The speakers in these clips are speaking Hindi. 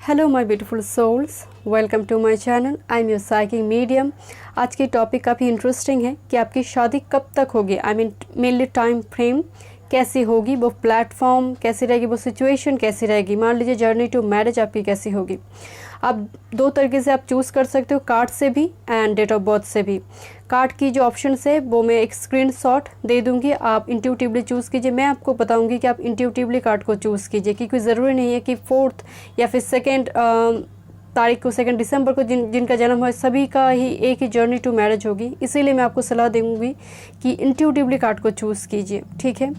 Hello my beautiful souls, welcome to my channel. I am your psychic medium. आज की टॉपिक काफ़ी इंटरेस्टिंग है कि आपकी शादी कब तक होगी। I mean mainly time frame कैसी होगी, वो प्लेटफॉर्म कैसी रहेगी, वो सिचुएशन कैसी रहेगी। मान लीजिए जर्नी टू मैरिज आपकी कैसी होगी। आप दो तरीके से आप चूज़ कर सकते हो, कार्ड से भी एंड डेट ऑफ बर्थ से भी। कार्ड की जो ऑप्शन है वो मैं एक स्क्रीनशॉट दे दूंगी, आप इंट्यूटिवली चूज़ कीजिए। मैं आपको बताऊंगी कि आप इंट्यूटिवली कार्ड को चूज़ कीजिए, क्योंकि ज़रूरी नहीं है कि 4 या फिर 2 तारीख को 2 दिसंबर को जिनका जन्म है सभी का ही एक ही जर्नी टू मैरिज होगी। इसीलिए मैं आपको सलाह दूंगी कि इंट्यूटिवली कार्ड को चूज़ कीजिए, ठीक है।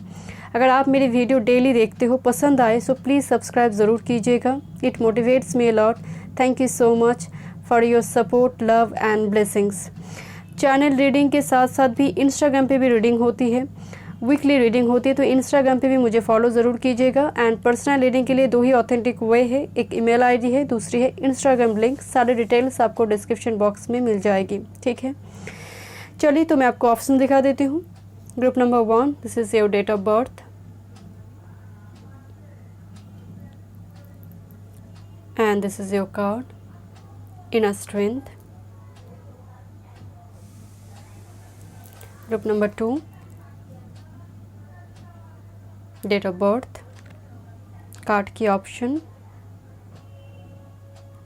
अगर आप मेरी वीडियो डेली देखते हो, पसंद आए सो प्लीज़ सब्सक्राइब ज़रूर कीजिएगा। It motivates me a lot. Thank you so much for your support, love and blessings. Channel reading के साथ साथ भी इंस्टाग्राम पे भी रीडिंग होती है, वीकली रीडिंग होती है, तो इंस्टाग्राम पे भी मुझे फॉलो ज़रूर कीजिएगा। एंड पर्सनल रीडिंग के लिए 2 ही ऑथेंटिक वे है, एक ईमेल आईडी है, दूसरी है इंस्टाग्राम लिंक। सारे डिटेल्स आपको डिस्क्रिप्शन बॉक्स में मिल जाएगी, ठीक है। चलिए तो मैं आपको ऑप्शन दिखा देती हूँ। Group number 1, this is your date of birth and this is your card, inner strength. Group number 2, date of birth, card की option,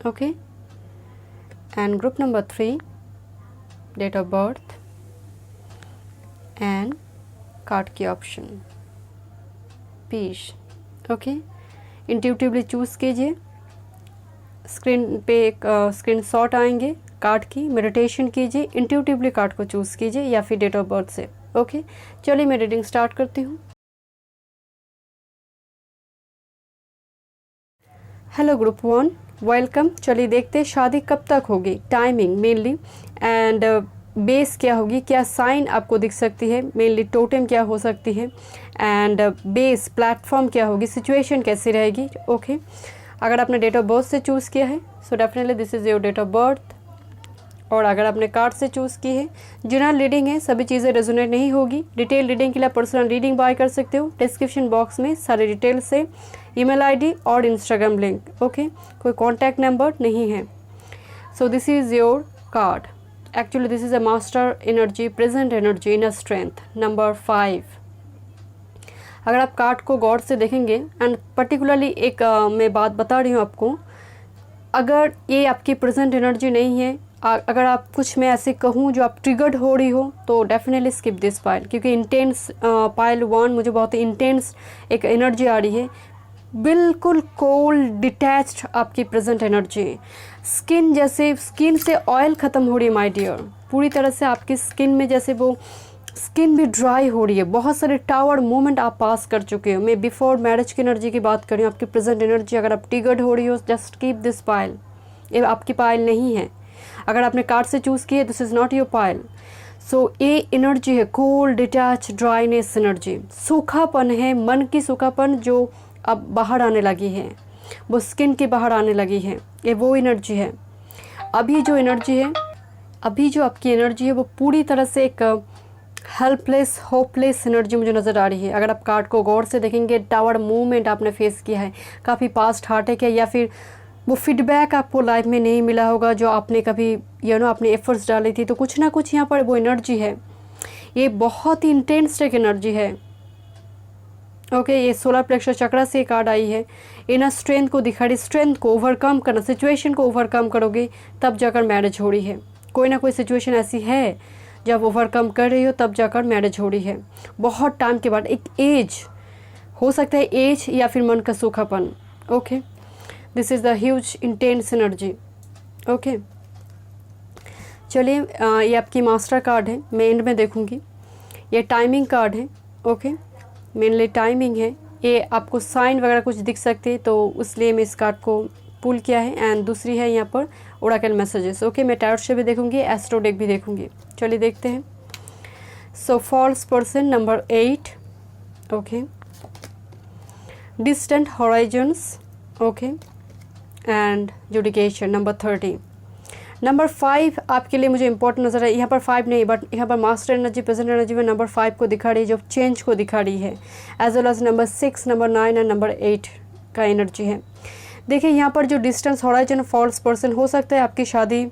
okay. And group number 3, date of birth and card की option, peace, okay. Intuitively choose कीजिए। स्क्रीन पे एक स्क्रीनशॉट आएंगे कार्ड की, मेडिटेशन कीजिए, इंट्यूटिवली कार्ड को चूज़ कीजिए या फिर डेट ऑफ बर्थ से, ओके। चलिए मैं रीडिंग स्टार्ट करती हूँ। Hello group 1, welcome. चलिए देखते हैं शादी कब तक होगी, टाइमिंग मेनली, एंड बेस क्या होगी, क्या साइन आपको दिख सकती है, मेनली टोटेम क्या हो सकती है, एंड बेस प्लेटफॉर्म क्या होगी, सिचुएशन कैसी रहेगी, ओके। अगर आपने डेट ऑफ बर्थ से चूज़ किया है so definitely this is your date of birth. और अगर आपने कार्ड से चूज़ की है, जनरल रीडिंग है, सभी चीज़ें रेजोनेट नहीं होगी। डिटेल रीडिंग के लिए पर्सनल रीडिंग बाय कर सकते हो। डिस्क्रिप्शन बॉक्स में सारे डिटेल से ईमेल आईडी और इंस्टाग्राम लिंक, ओके। कोई कॉन्टैक्ट नंबर नहीं है। So this is your card. Actually this is a master energy, present energy, inner strength, number 5। अगर आप कार्ड को गौर से देखेंगे एंड पर्टिकुलरली एक मैं बात बता रही हूँ आपको, अगर ये आपकी प्रेजेंट एनर्जी नहीं है, अगर आप कुछ मैं ऐसे कहूँ जो आप ट्रिगर्ड हो रही हो, तो डेफिनेटली स्किप दिस पाइल, क्योंकि इंटेंस पाइल 1 मुझे बहुत ही इंटेंस एक एनर्जी आ रही है। बिल्कुल कोल्ड डिटैच्ड आपकी प्रेजेंट एनर्जी है। स्किन जैसे स्किन से ऑयल ख़त्म हो रही है माय डियर, पूरी तरह से आपकी स्किन में जैसे वो स्किन भी ड्राई हो रही है। बहुत सारे टावर मोमेंट आप पास कर चुके हो। मैं बिफोर मैरिज की एनर्जी की बात कर रही हूँ। आपकी प्रेजेंट एनर्जी अगर आप ट्रिगर्ड हो रही हो, जस्ट कीप दिस पाइल। ये आपकी पाइल नहीं है। अगर आपने कार्ड से चूज़ की है, this is not your pile. So ये एनर्जी है कोल्ड डिटैच ड्राइनेस एनर्जी, सूखापन है, मन की सूखापन जो अब बाहर आने लगी है, वो स्किन के बाहर आने लगी है, ये वो एनर्जी है। अभी जो एनर्जी है, अभी जो आपकी एनर्जी है, वो पूरी तरह से एक हेल्पलेस होपलेस एनर्जी मुझे नज़र आ रही है। अगर आप कार्ड को गौर से देखेंगे, टावर मूवमेंट आपने फेस किया है, काफ़ी पास्ट हार्ट है, या फिर वो फीडबैक आपको लाइफ में नहीं मिला होगा जो आपने कभी आपने एफर्ट्स डाली थी, तो कुछ ना कुछ यहाँ पर वो एनर्जी है। ये बहुत ही इंटेंस एक एनर्जी है, ओके। ये सोलर प्लेक्सर चक्र से कार्ड आई है। इनर स्ट्रेंथ को दिखा रही, स्ट्रेंथ को ओवरकम करना, सिचुएशन को ओवरकम करोगे तब जाकर मैरिज हो रही है। कोई ना कोई सिचुएशन ऐसी है जब ओवरकम कर रही हो तब जाकर मैरिज हो रही है। बहुत टाइम के बाद एक एज हो सकता है, एज या फिर मन का सूखापन, okay. This is the huge intense energy, okay. चलिए ये आपकी मास्टर कार्ड है, मैं एंड में देखूंगी। ये टाइमिंग कार्ड है, ओके। मेनली टाइमिंग है। ये आपको साइन वगैरह कुछ दिख सकते हैं, तो इसलिए मैं इस कार्ड को पुल किया है। एंड दूसरी है यहाँ पर ओरेकल मैसेजेस, ओके। मैं टैरोट से भी देखूंगी, एस्ट्रो डेक भी देखूंगी। चलिए देखते हैं। So false person number 8, okay. Distant horizons, okay. And judication number 30। Number 5 आपके लिए मुझे इंपॉर्टेंट नजर है। यहाँ पर 5 नहीं, बट यहाँ पर मास्टर एनर्जी प्रेजेंट एनर्जी में नंबर 5 को दिखा रही है, जो चेंज को दिखा रही है, as well as number 6, number 9 and number 8 का एनर्जी है। देखिए यहाँ पर जो डिस्टेंस हॉराइजन फॉल्स पर्सन हो सकता है आपकी शादी,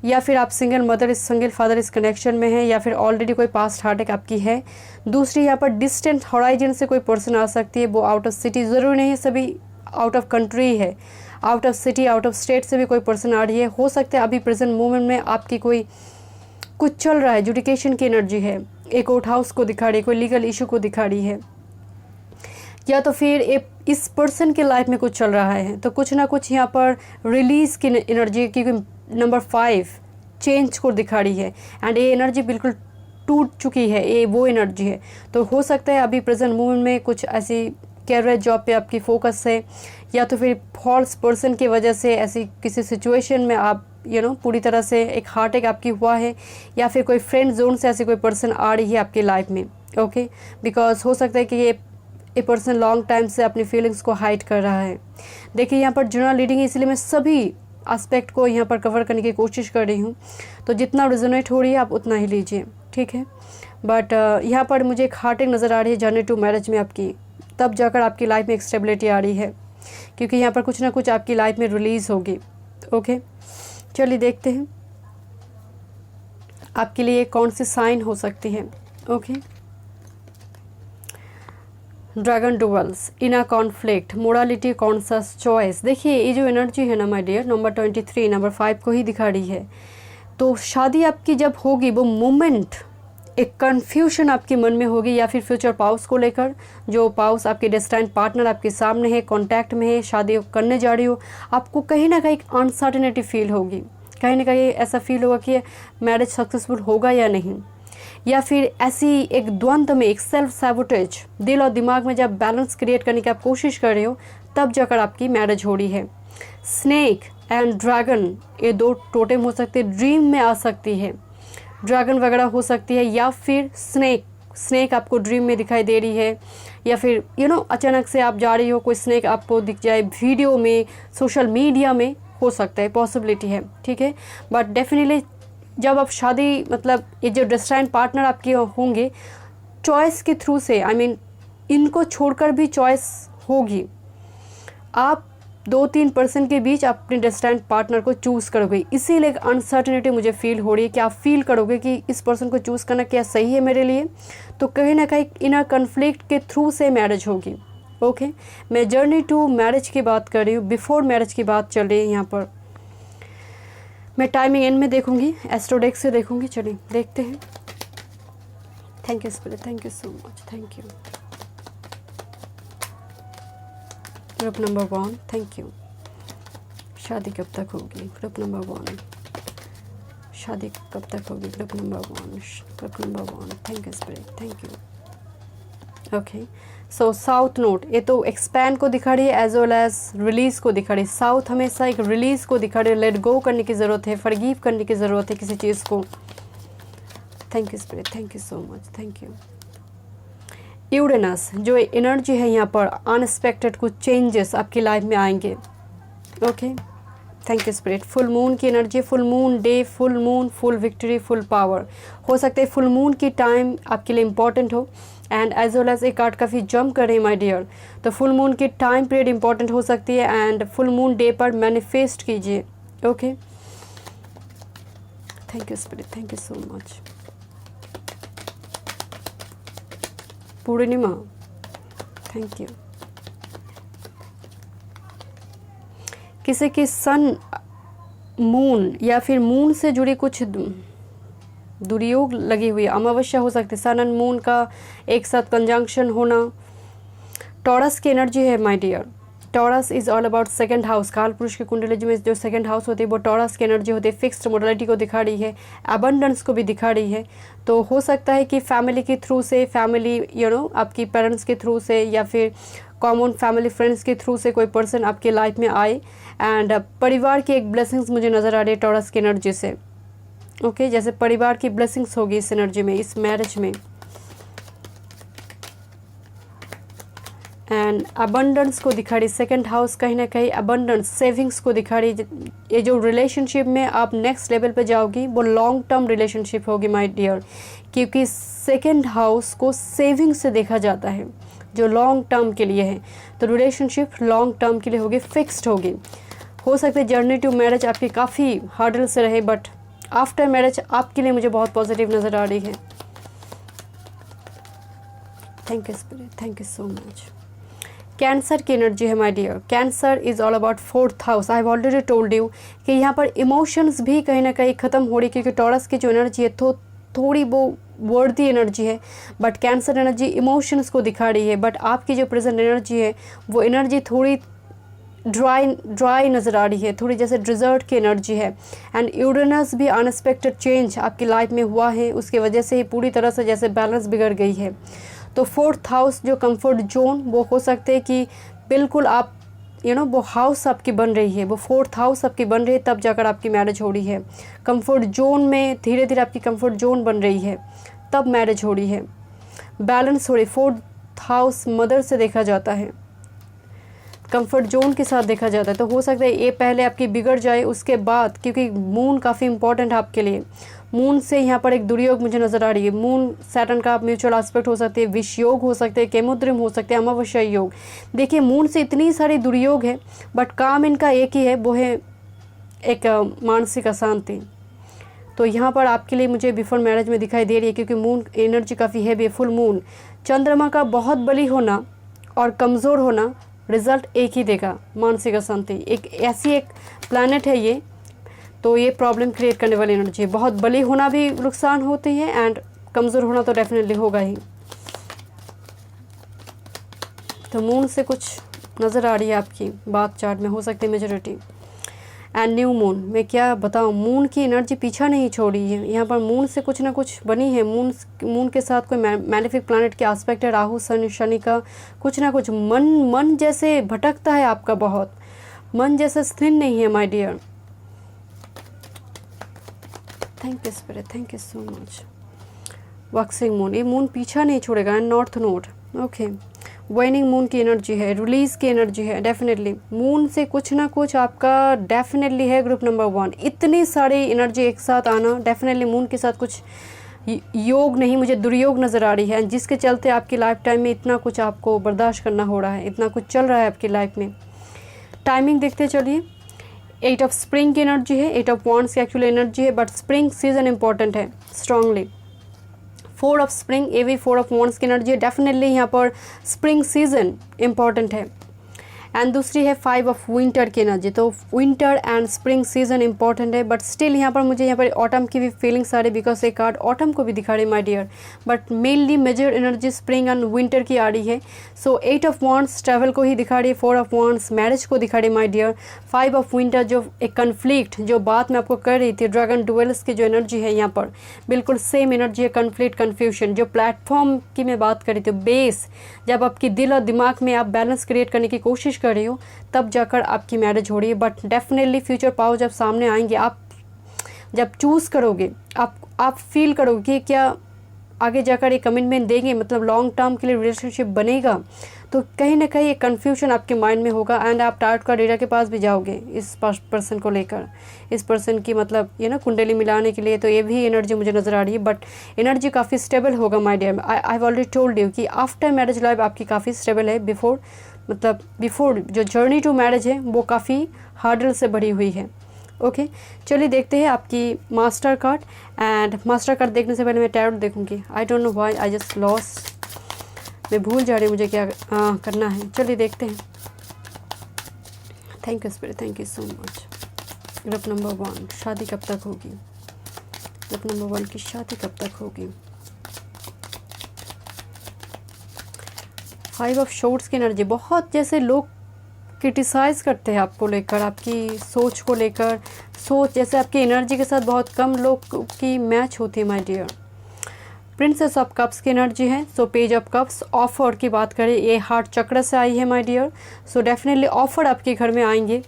या फिर आप सिंगल मदर सिंगल फादर इस कनेक्शन में है, या फिर ऑलरेडी कोई पास्ट हार्ट आपकी है। दूसरी यहाँ पर डिस्टेंट हॉराइजन से कोई पर्सन आ सकती है, वो आउट ऑफ सिटी, ज़रूरी नहीं है सभी आउट ऑफ कंट्री है, out of city out of state से भी कोई पर्सन आ रही है। हो सकता है अभी प्रेजेंट मोमेंट में आपकी कोई कुछ चल रहा है, एजुकेशन की एनर्जी है, एक कोर्ट हाउस को दिखा रही है, कोई लीगल इशू को दिखा रही है, या तो फिर इस पर्सन के लाइफ में कुछ चल रहा है, तो कुछ ना कुछ यहाँ पर रिलीज़ की एनर्जी, क्योंकि नंबर 5 चेंज को दिखा रही है एंड ये एनर्जी बिल्कुल टूट चुकी है, ये वो एनर्जी है। तो हो सकता है अभी प्रेजेंट मोमेंट में कुछ ऐसी कैरियर जॉब पे आपकी फोकस है, या तो फिर फॉल्स पर्सन की वजह से ऐसी किसी सिचुएशन में आप पूरी तरह से एक हार्ट अटैक आपकी हुआ है, या फिर कोई फ्रेंड जोन से ऐसी कोई पर्सन आ रही है आपकी लाइफ में। ओके, बिकॉज हो सकता है कि ये पर्सन लॉन्ग टाइम से अपनी फीलिंग्स को हाइड कर रहा है। देखिए यहाँ पर जर्नल रीडिंग है, इसलिए मैं सभी एस्पेक्ट को यहाँ पर कवर करने की कोशिश कर रही हूँ, तो जितना रिजोनेट हो रही है आप उतना ही लीजिए, ठीक है। बट यहाँ पर मुझे एक हार्ट अटैक नज़र आ रही है जर्नी टू मैरिज में आपकी, तब जाकर आपकी लाइफ में एक स्टेबिलिटी आ रही है, क्योंकि यहाँ पर कुछ ना कुछ आपकी लाइफ में रिलीज़ होगी। ओके, चलिए देखते हैं आपके लिए कौन सी साइन हो सकती है। Okay, dragon duels, inner conflict, morality, conscious choice. देखिए ये जो एनर्जी है ना माय डियर, नंबर 23 नंबर 5 को ही दिखा रही है। तो शादी आपकी जब होगी वो मोमेंट एक कन्फ्यूजन आपके मन में होगी, या फिर फ्यूचर पाउस को लेकर, जो पाउस आपके डेस्टाइन पार्टनर आपके सामने है, कांटेक्ट में है, शादी करने जा रही हो, आपको कहीं ना कहीं अनसर्टेनिटी फील होगी, कहीं ना कहीं ऐसा फील होगा कि मैरिज सक्सेसफुल होगा या नहीं, या फिर ऐसी एक द्वंद्व में, एक सेल्फ सैबोटेज, दिल और दिमाग में जब बैलेंस क्रिएट करने की आप कोशिश कर रहे हो, तब जाकर आपकी मैरिज हो रही है। स्नेक एंड ड्रैगन, ये 2 टोटेम हो सकते हैं, ड्रीम में आ सकती है, ड्रैगन वगैरह हो सकती है, या फिर स्नेक आपको ड्रीम में दिखाई दे रही है, या फिर अचानक से आप जा रही हो, कोई स्नेक आपको दिख जाए वीडियो में, सोशल मीडिया में, हो सकता है, पॉसिबिलिटी है, ठीक है। बट डेफिनेटली जब आप शादी, मतलब ये जो डेस्टाइन पार्टनर आपके होंगे, चॉइस के थ्रू से, आई मीन इनको छोड़कर भी चॉइस होगी, आप 2-3 पर्सन के बीच अपने डेस्टाइन पार्टनर को चूज़ करोगे, इसीलिए एक अनसर्टेनिटी मुझे फील हो रही है कि आप फील करोगे कि इस पर्सन को चूज़ करना क्या सही है मेरे लिए, तो कहीं ना कहीं इनर कन्फ्लिक्ट के थ्रू से मैरिज होगी। ओके, मैं जर्नी टू मैरिज की बात कर रही हूँ, बिफोर मैरिज की बात चल रही है यहाँ पर। मैं टाइमिंग एंड में देखूंगी, एस्ट्रोडेक्स से देखूंगी। चलिए देखते हैं। Thank you spirit, thank you so much, thank you. Group number 1, thank you. शादी कब तक होगी? ग्रुप नंबर 1, शादी कब तक होगी? Group number 1, group number 1, thank you spirit, thank you. Okay, so south note, ये तो एक्सपैंड को दिखा रही है एज वेल एज रिलीज को दिखा रही है। साउथ हमेशा एक रिलीज को दिखा रही है, लेट गो करने की ज़रूरत है, फॉरगिव करने की ज़रूरत है किसी चीज़ को। Thank you spirit, thank you so much, thank you. Uranus, जो एनर्जी है यहाँ पर, अनएक्सपेक्टेड कुछ चेंजेस आपकी लाइफ में आएंगे। Okay, thank you spirit. Full moon की energy, full moon day, full moon, full victory, full power. हो सकता है फुल मून की टाइम आपके लिए इंपॉर्टेंट हो, एंड एज वेल एज एक कार्ड काफ़ी जंप कर रहे हैं माय डियर, तो फुल मून की टाइम पीरियड इंपॉर्टेंट हो सकती है, एंड फुल मून डे पर मैनिफेस्ट कीजिए। Okay, thank you spirit, thank you so much. Purnima, thank you. किसी की सन, मून या फिर मून से जुड़ी कुछ दुर्योग लगी हुई, अमावस्या हो सकती है, सन एंड मून का एक साथ कंजंक्शन होना। टॉरस की एनर्जी है my dear, Taurus is all about second house. काल पुरुष की कुंडली में जो सेकंड हाउस होती है वो टॉरस की एनर्जी होती है, फिक्स्ड मोडालिटी को दिखा रही है, अबंडेंस को भी दिखा रही है। तो हो सकता है कि फैमिली के थ्रू से, फैमिली आपकी पेरेंट्स के थ्रू से, या फिर कॉमन फैमिली फ्रेंड्स के थ्रू से कोई पर्सन आपके लाइफ में आए, एंड परिवार की एक ब्लेसिंग्स मुझे नज़र आ रही है टॉरस की एनर्जी से। ओके, जैसे परिवार की ब्लेसिंग्स होगी इस एनर्जी में, इस मैरिज में। एंड अबंडेंस को दिखा रही, सेकंड हाउस कहीं ना कहीं अबंडेंस, सेविंग्स को दिखा रही। ये जो रिलेशनशिप में आप नेक्स्ट लेवल पे जाओगी वो लॉन्ग टर्म रिलेशनशिप होगी माय डियर, क्योंकि सेकंड हाउस को सेविंग से देखा जाता है। जो लॉन्ग टर्म के लिए है। तो रिलेशनशिप लॉन्ग टर्म के लिए होगी, फिक्स्ड होगी। हो सकता है जर्नी टू मैरिज आपकी काफ़ी हार्डल से रहे, बट आफ्टर मैरिज आपके लिए मुझे बहुत पॉजिटिव नज़र आ रही है। Thank you spirit, thank you so much. Cancer की एनर्जी है my dear. Cancer is all about 4th house. I have already told you कि यहाँ पर इमोशंस भी कहीं ना कहीं ख़त्म हो रही, क्योंकि टॉरस की जो एनर्जी है तो थोड़ी वो वर्दी एनर्जी है, बट कैंसर एनर्जी इमोशंस को दिखा रही है। बट आपकी जो प्रेजेंट एनर्जी है वो एनर्जी थोड़ी ड्राई नज़र आ रही है, थोड़ी जैसे डिज़र्ट की एनर्जी है। एंड यूरेनस भी अनएक्सपेक्टेड चेंज आपकी लाइफ में हुआ है, उसके वजह से ही पूरी तरह से जैसे बैलेंस बिगड़ गई है। तो 4th हाउस जो कंफर्ट जोन, वो हो सकते हैं कि बिल्कुल आप वो हाउस आपकी बन रही है, वो 4th हाउस आपकी बन रही है, तब जाकर आपकी मैरिज हो रही है। कंफर्ट जोन में धीरे धीरे आपकी कंफर्ट जोन बन रही है, तब मैरिज हो रही है, बैलेंस हो रही। 4th हाउस मदर से देखा जाता है, कंफर्ट जोन के साथ देखा जाता है। तो हो सकता है ये पहले आपकी बिगड़ जाए, उसके बाद, क्योंकि मून काफ़ी इंपॉर्टेंट है आपके लिए। मून से यहाँ पर एक दुर्योग मुझे नज़र आ रही है। मून सैटर्न का म्यूचुअल एस्पेक्ट हो सकते हैं, विष योग हो सकते हैं, केमोद्रिम हो सकते हैं, अमावस्या योग। देखिए मून से इतनी सारी दुर्योग है, बट काम इनका एक ही है, वो है एक मानसिक अशांति। तो यहाँ पर आपके लिए मुझे बिफोर मैरिज में दिखाई दे रही है, क्योंकि मून एनर्जी काफ़ी हैवी है। फुल मून, चंद्रमा का बहुत बली होना और कमज़ोर होना रिजल्ट एक ही देगा, मानसिक अशांति। एक ऐसी एक प्लैनेट है ये, तो ये प्रॉब्लम क्रिएट करने वाली एनर्जी है। बहुत बली होना भी नुकसान होती है, एंड कमज़ोर होना तो डेफिनेटली होगा ही। तो मून से कुछ नज़र आ रही है आपकी बात चार्ट में, हो सकती है मेजॉरिटी। एंड न्यू मून, मैं क्या बताऊँ, मून की एनर्जी पीछा नहीं छोड़ी है। यहाँ पर मून से कुछ ना कुछ बनी है। मून के साथ कोई मैलेफिक प्लैनेट के एस्पेक्ट है, राहु शनि का कुछ ना कुछ। मन जैसे भटकता है आपका, बहुत मन जैसे स्थिर नहीं है my dear. Thank you spirit, thank you so much. Waxing moon, ये मून पीछा नहीं छोड़ेगा। And north node, okay. Waning moon की एनर्जी है, रिलीज की एनर्जी है। डेफिनेटली मून से कुछ ना कुछ आपका डेफिनेटली है ग्रुप नंबर 1। इतनी सारी एनर्जी एक साथ आना, डेफिनेटली मून के साथ कुछ योग नहीं, मुझे दुर्योग नज़र आ रही है, जिसके चलते आपकी लाइफ टाइम में इतना कुछ आपको बर्दाश्त करना हो रहा है, इतना कुछ चल रहा है आपकी लाइफ में। टाइमिंग देखते चलिए। 8 ऑफ स्प्रिंग की एनर्जी है, 8 ऑफ वॉन्ड्स की एक्चुअली एनर्जी है, बट स्प्रिंग सीजन इंपॉर्टेंट है स्ट्रांगली। 4 ऑफ स्प्रिंग, ये भी 4 ऑफ वॉन्ड्स की एनर्जी है। डेफिनेटली यहाँ पर स्प्रिंग सीजन इंपॉर्टेंट है। एंड दूसरी है 5 ऑफ विंटर की एनर्जी। तो winter and spring season important है, बट स्टिल यहाँ पर मुझे यहाँ पर ऑटम की भी फीलिंग्स आ रही, बिकॉज ये कार्ड ऑटम को भी दिखा रही my dear, but mainly major energy spring and winter की आ रही है। सो 8 ऑफ वॉन्ड्स ट्रैवल को ही दिखा रही है, 4 ऑफ वॉन्ड्स मैरिज को दिखा रही माय डियर, 5 ऑफ विंटर जो एक कन्फ्लिक्ट जो बात मैं आपको कर रही थी, ड्रैगन डुएल्स की जो एनर्जी है यहाँ पर बिल्कुल सेम एनर्जी है, कन्फ्लिक्ट कन्फ्यूजन। जो प्लेटफॉर्म की मैं बात करी थी, बेस, जब आपकी दिल और दिमाग में आप बैलेंस क्रिएट करने की कोशिश कर रही हो, तब जाकर आपकी मैरिज हो रही है। बट डेफिनेटली फ्यूचर पावर जब सामने आएंगे, आप जब चूज़ करोगे, आप फील करोगे कि क्या आगे जाकर ये कमिटमेंट देंगे, मतलब लॉन्ग टर्म के लिए रिलेशनशिप बनेगा, तो कहीं ना कहीं एक कन्फ्यूजन आपके माइंड में होगा। एंड आप टार्ट का डेटा के पास भी जाओगे इस पर्सन को लेकर, इस पर्सन की मतलब कुंडली मिलाने के लिए। तो ये भी एनर्जी मुझे नज़र आ रही है, बट एनर्जी काफ़ी स्टेबल होगा my dear. I have already told you कि आफ्टर मैरिज लाइफ आपकी काफ़ी स्टेबल है। बिफोर जो जर्नी टू मैरिज है वो काफ़ी हार्डल से भरी हुई है। ओके, चलिए देखते हैं आपकी master card. And master card देखने से पहले मैं टैरोट देखूंगी। I don't know why, I just lost, मैं भूल जा रही हूँ मुझे क्या करना है। चलिए देखते हैं। Thank you spirit, thank you so much. Group number 1, शादी कब तक होगी? ग्रुप नंबर 1 की शादी कब तक होगी? 5 ऑफ शॉर्ट्स की एनर्जी, बहुत जैसे लोग क्रिटिसाइज़ करते हैं आपको लेकर, आपकी सोच को लेकर, सोच जैसे आपकी एनर्जी के साथ बहुत कम लोग की मैच होती है my dear. Princess of cups की एनर्जी है। So page of cups, offer की बात करें, ये हार्ट चक्र से आई है my dear. So definitely offer आपके घर में आएंगे,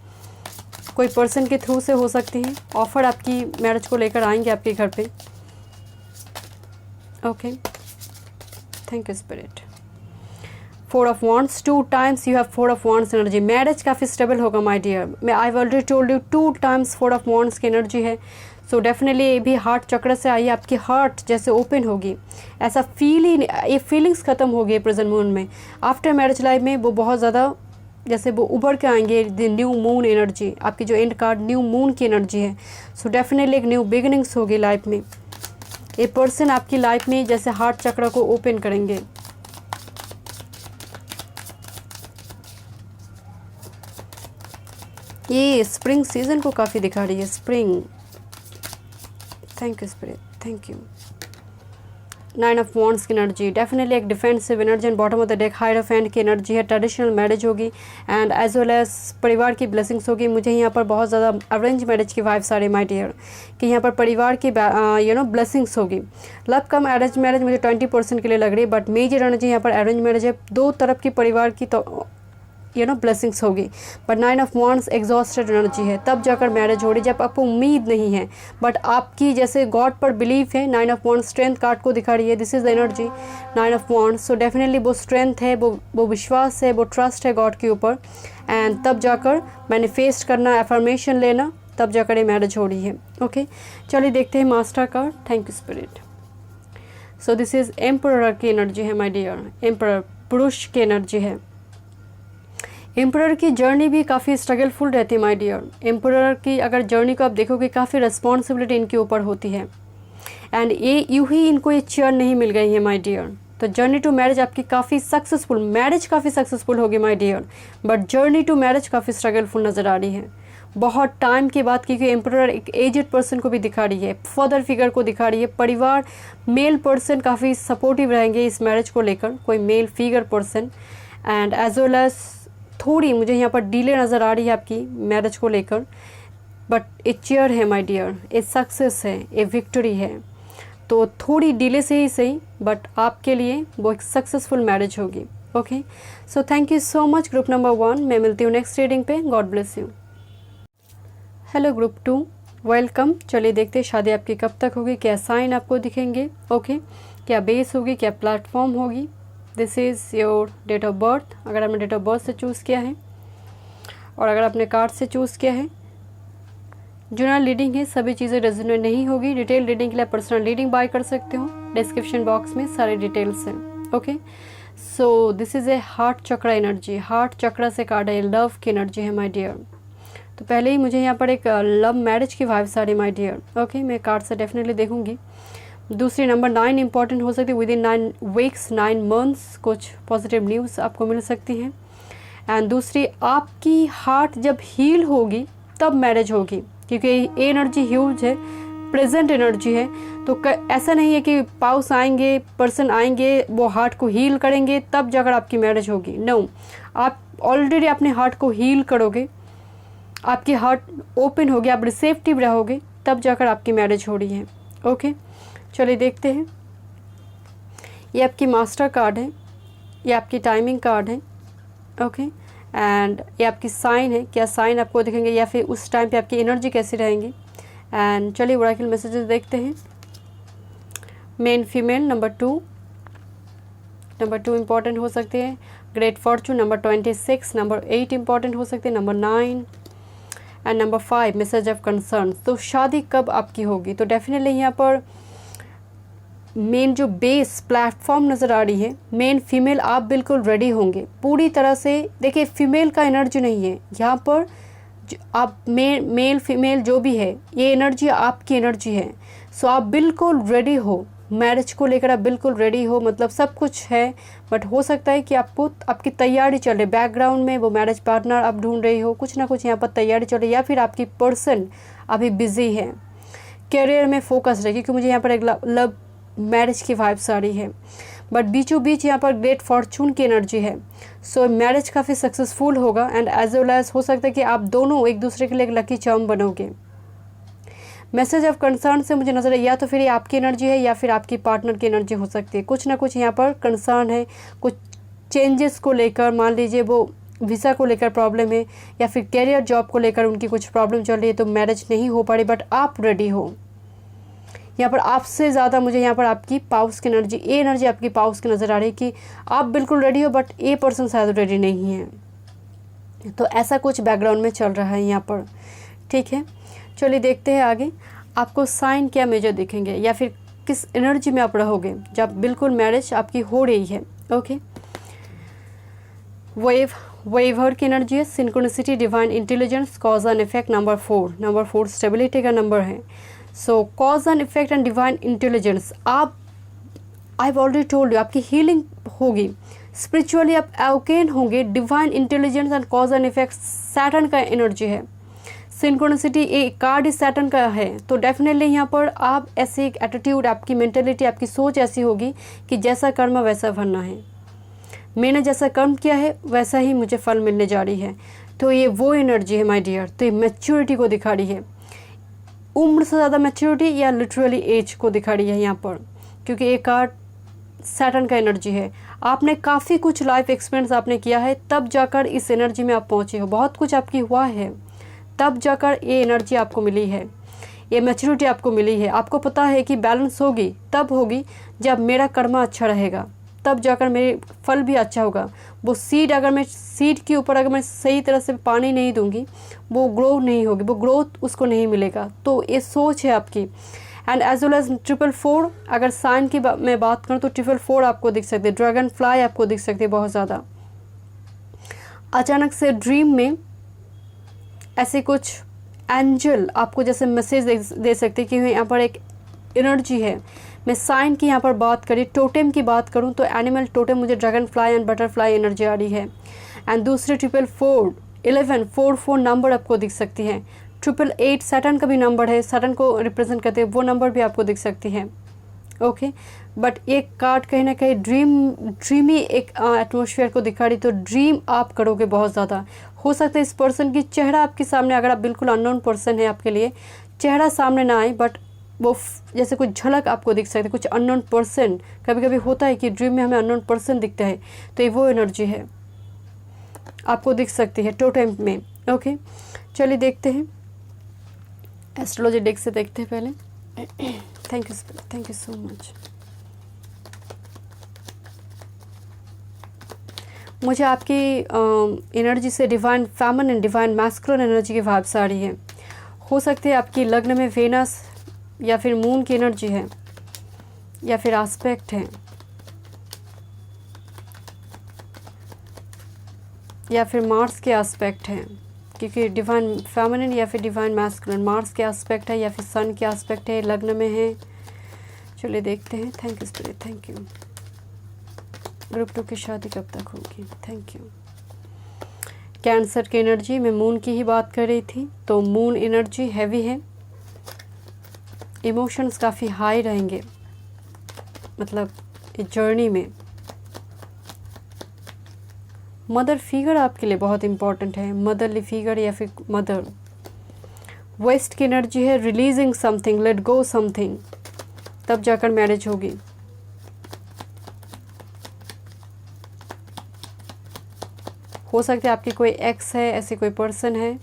कोई पर्सन के थ्रू से हो सकती है, ऑफर आपकी मैरिज को लेकर आएंगे आपके घर पे। Okay, thank you spirit. 4 of wands, 2 times you have 4 of wands energy. Marriage काफ़ी स्टेबल होगा माय डियर। मैं आई have already told you 2 times 4 of wands की एनर्जी है। सो डेफिनेटली ये भी हार्ट चक्र से आई है, आपकी हार्ट जैसे ओपन होगी, ऐसा फील ही, ये फीलिंग्स ख़त्म हो गई प्रेजेंट मून में। आफ्टर मैरिज लाइफ में वो बहुत ज़्यादा जैसे वो उभर के आएंगे, द न्यू मून एनर्जी, आपकी जो एंड कार्ड न्यू मून की एनर्जी है। सो डेफिनेटली एक न्यू बिगिनिंग्स होगी लाइफ में। ये पर्सन आपकी लाइफ में जैसे हार्ट चक्र को ओपन करेंगे। ये स्प्रिंग सीजन को काफ़ी दिखा रही है, spring. Thank you spirit, thank you. 9 of wands की एनर्जी, डेफिनेटली एक defensive energy and bottom of the deck hierophant की एनर्जी है। ट्रेडिशनल मैरिज होगी एंड एज वेल एज परिवार की ब्लेसिंग्स होगी। मुझे यहाँ पर बहुत ज़्यादा अरेंज मैरिज की वाइब्स आ रही माय डियर, कि यहाँ पर परिवार की ब्लेसिंग्स होगी। लव कम अरेंज मैरिज मुझे 20% के लिए लग रही है, बट मेजर एनर्जी यहाँ पर अरेंज मैरिज है। दो तरफ की परिवार की तो ब्लेसिंग्स होगी। But 9 of wands exhausted energy है, तब जाकर मैरिज हो रही जब आपको उम्मीद नहीं है, बट आपकी जैसे गॉड पर बिलीफ है। 9 ऑफ वॉन्ड्स स्ट्रेंथ कार्ड को दिखा रही है, this is the energy 9 of wands. So definitely वो स्ट्रेंथ है, वो विश्वास है, वो ट्रस्ट है गॉड के ऊपर, एंड तब जाकर मैनिफेस्ट करना, एफर्मेशन लेना, तब जाकर ये मैरिज हो रही है। ओके, चलिए देखते हैं master card. Thank you spirit. So this is emperor की एनर्जी है माय डियर, एम्परर पुरुष की एनर्जी है। एम्परर की जर्नी भी काफ़ी स्ट्रगलफुल रहती है माय डियर। एम्परर की अगर जर्नी को आप देखोगे, काफ़ी रिस्पॉन्सिबिलिटी इनके ऊपर होती है, एंड ये यूँ ही इनको ये चेयर नहीं मिल गई है माय डियर। तो जर्नी टू मैरिज आपकी काफ़ी सक्सेसफुल, मैरिज काफ़ी सक्सेसफुल होगी my dear, but journey to marriage काफ़ी स्ट्रगलफुल नज़र आ रही है बहुत टाइम के बाद, क्योंकि एम्परर एक एजेड पर्सन को भी दिखा रही है, फादर फिगर को दिखा रही है। परिवार, मेल पर्सन काफ़ी सपोर्टिव रहेंगे इस मैरिज को लेकर, कोई male figure person, and as well as थोड़ी मुझे यहाँ पर डिले नज़र आ रही है आपकी मैरिज को लेकर, बट ए चेयर है माय डियर, ए सक्सेस है, ए विक्ट्री है। तो थोड़ी डिले से ही सही, बट आपके लिए वो एक सक्सेसफुल मैरिज होगी। Okay, so thank you so much group number 1। मैं मिलती हूँ नेक्स्ट रीडिंग पे। God bless you. Hello group 2, welcome. चलिए देखते हैं शादी आपकी कब तक होगी, क्या साइन आपको दिखेंगे। ओके, क्या बेस होगी, क्या प्लेटफॉर्म होगी। This is your date of birth, अगर आपने डेट ऑफ बर्थ से चूज़ किया है, और अगर आपने कार्ड से चूज़ किया है। जनरल रीडिंग है, सभी चीज़ें रेजोनेट नहीं होगी। डिटेल रीडिंग के लिए पर्सनल रीडिंग बाय कर सकते हो, डिस्क्रिप्शन बॉक्स में सारे डिटेल्स हैं। Okay, so this is a heart चक्र एनर्जी, हार्ट चक्र से कार्ड है, लव की एनर्जी है माय डियर। तो पहले ही मुझे यहाँ पर एक लव मैरिज की वाइब्स आ रही माय डियर। ओके, मैं कार्ड से डेफिनेटली देखूंगी। दूसरी नंबर 9 इंपॉर्टेंट हो सकती है, विद इन 9 वीक्स 9 मंथ्स कुछ पॉजिटिव न्यूज़ आपको मिल सकती हैं। एंड दूसरी, आपकी हार्ट जब हील होगी तब मैरिज होगी, क्योंकि ये एनर्जी ह्यूज है, प्रेजेंट एनर्जी है। तो ऐसा नहीं है कि पाउस आएंगे, पर्सन आएंगे, वो हार्ट को हील करेंगे तब जाकर आपकी मैरिज होगी। नो, आप ऑलरेडी अपने हार्ट को हील करोगे, आपकी हार्ट ओपन होगी, आप रिसेप्टिव रहोगे, तब जाकर आपकी मैरिज हो रही है। ओके, चलिए देखते हैं। ये आपकी मास्टर कार्ड है, ये आपकी टाइमिंग कार्ड है। ओके, एंड ये आपकी साइन है, क्या साइन आपको दिखेंगे, या फिर उस टाइम पे आपकी एनर्जी कैसी रहेंगी। एंड चलिए ओरेकल मैसेजेस देखते हैं। मेन फीमेल नंबर 2 इंपॉर्टेंट हो सकते हैं। Great Fortune number 26, number 8 important हो सकते हैं, number 9 and number 5 message of concern. तो शादी कब आपकी होगी, तो डेफिनेटली यहाँ पर मेन जो बेस प्लेटफॉर्म नज़र आ रही है, मेन फीमेल आप बिल्कुल रेडी होंगे पूरी तरह से। देखिए, फीमेल का एनर्जी नहीं है यहाँ पर, आप मेल फीमेल जो भी है, ये एनर्जी आपकी एनर्जी है। सो आप बिल्कुल रेडी हो, मैरिज को लेकर आप बिल्कुल रेडी हो, मतलब सब कुछ है। बट हो सकता है कि आपको आपकी तैयारी चल रही, बैकग्राउंड में वो मैरिज पार्टनर आप ढूंढ रही हो, कुछ ना कुछ यहाँ पर तैयारी चल रही है, या फिर आपकी पर्सन अभी बिजी है, करियर में फोकस रहे, क्योंकि मुझे यहाँ पर एक लव मैरिज की वाइब्स आ रही है। बट बीचों बीच यहाँ पर ग्रेट फॉर्चून की एनर्जी है। सो मैरिज काफ़ी सक्सेसफुल होगा, एंड एज वेल एज हो सकता है कि आप दोनों एक दूसरे के लिए एक लकी चार्म बनोगे। मैसेज ऑफ कंसर्न से मुझे नजर है, या तो फिर ये आपकी एनर्जी है या फिर आपकी पार्टनर की एनर्जी हो सकती है। कुछ ना कुछ यहाँ पर कंसर्न है, कुछ चेंजेस को लेकर, मान लीजिए वो वीज़ा को लेकर प्रॉब्लम है, या फिर कैरियर जॉब को लेकर उनकी कुछ प्रॉब्लम चल रही है, तो मैरिज नहीं हो पा रही। बट आप रेडी हो, यहाँ पर आपसे ज़्यादा मुझे यहाँ पर आपकी पाउस की एनर्जी, ये एनर्जी आपकी पाउस की नज़र आ रही है कि आप बिल्कुल रेडी हो, बट ये पर्सन शायद रेडी नहीं है। तो ऐसा कुछ बैकग्राउंड में चल रहा है यहाँ पर। ठीक है, चलिए देखते हैं आगे। आपको साइन क्या मेजर दिखेंगे या फिर किस एनर्जी में आप रहोगे जब बिल्कुल मैरिज आपकी हो रही है। ओके, वेवर की एनर्जी है, synchronicity, divine intelligence, cause and effect, number 4। Number 4 stability का नंबर है। So cause and effect and divine intelligence, आप I have already told you, आपकी हीलिंग होगी, स्पिरिचुअली आप अवेकेन होंगे। Divine intelligence and cause and effect Saturn का एनर्जी है। सिंक्रोनिसिटी एक कार्ड इस सैटर्न का है, तो डेफिनेटली यहाँ पर आप ऐसे एक एटीट्यूड, आपकी मेंटेलिटी, आपकी सोच ऐसी होगी कि जैसा कर्म वैसा भरना है, मैंने जैसा कर्म किया है वैसा ही मुझे फल मिलने जा रही है। तो ये वो एनर्जी है माय डियर। तो ये मैच्योरिटी को दिखा रही है, उम्र से ज़्यादा मैच्योरिटी या लिटरली एज को दिखा रही है यहाँ पर, क्योंकि ये कार्ड सैटर्न का एनर्जी है। आपने काफ़ी कुछ लाइफ एक्सपीरियंस आपने किया है, तब जाकर इस एनर्जी में आप पहुँचे हो, बहुत कुछ आपकी हुआ है, तब जाकर ये एनर्जी आपको मिली है, ये मैच्योरिटी आपको मिली है। आपको पता है कि बैलेंस होगी तब होगी जब मेरा कर्म अच्छा रहेगा, तब जाकर मेरे फल भी अच्छा होगा। वो सीड, अगर मैं सीड के ऊपर अगर मैं सही तरह से पानी नहीं दूंगी, वो ग्रो नहीं होगी, वो ग्रोथ उसको नहीं मिलेगा। तो ये सोच है आपकी। एंड एज वेल एज 444, अगर साइन की मैं बात करूँ तो 444 आपको दिख सकते हैं, ड्रैगन फ्लाई आपको दिख सकते हैं बहुत ज़्यादा। अचानक से ड्रीम में ऐसे कुछ एंजल आपको जैसे मैसेज दे सकते हैं कि यहाँ पर एक एनर्जी है। मैं साइन की यहाँ पर बात करी, टोटेम की बात करूँ तो एनिमल टोटेम मुझे dragonfly and butterfly energy आ रही है। एंड दूसरे 444, 11, 44 नंबर आपको दिख सकती है। 888 सैटर्न का भी नंबर है, सैटर्न को रिप्रेजेंट करते हैं, वो नंबर भी आपको दिख सकती है। ओके, बट एक कार्ड कहीं ना कहीं ड्रीमी एक एटमॉस्फेयर को दिखा रही। तो ड्रीम आप करोगे बहुत ज़्यादा। हो सकता है इस पर्सन की चेहरा आपके सामने, अगर आप बिल्कुल अननोन पर्सन है आपके लिए, चेहरा सामने ना आए, बट वो जैसे कुछ झलक आपको दिख सकती है, कुछ अननोन पर्सन। कभी कभी होता है कि ड्रीम में हमें अननोन पर्सन दिखता है, तो ये वो एनर्जी है आपको दिख सकती है टोटेम में। ओके, चलिए देखते हैं, एस्ट्रोलॉजी डेक से देखते हैं पहले। Thank you so much. मुझे आपकी एनर्जी से divine feminine, divine masculine energy की वाइब्स आ रही है। हो सकती है आपकी लग्न में वेनस या फिर मून की एनर्जी है, या फिर एस्पेक्ट है, या फिर मार्स के एस्पेक्ट है, क्योंकि डिवाइन फेमिनिन या फिर डिवाइन मैस्कुलिन मार्स के एस्पेक्ट है या फिर सन के एस्पेक्ट है, लग्न में है। चलिए देखते हैं। Thank you spirit, thank you. Group 2 की शादी कब तक होगी? Thank you. कैंसर की एनर्जी, मैं मून की ही बात कर रही थी, तो मून एनर्जी हैवी है, इमोशंस काफ़ी हाई रहेंगे, मतलब इस जर्नी में। मदर फिगर आपके लिए बहुत इम्पॉर्टेंट है, मदरली फिगर या फिर मदर। वेस्ट की एनर्जी है releasing something, let go something, तब जाकर मैरिज होगी। हो सकता है आपकी कोई एक्स है, ऐसे कोई पर्सन है।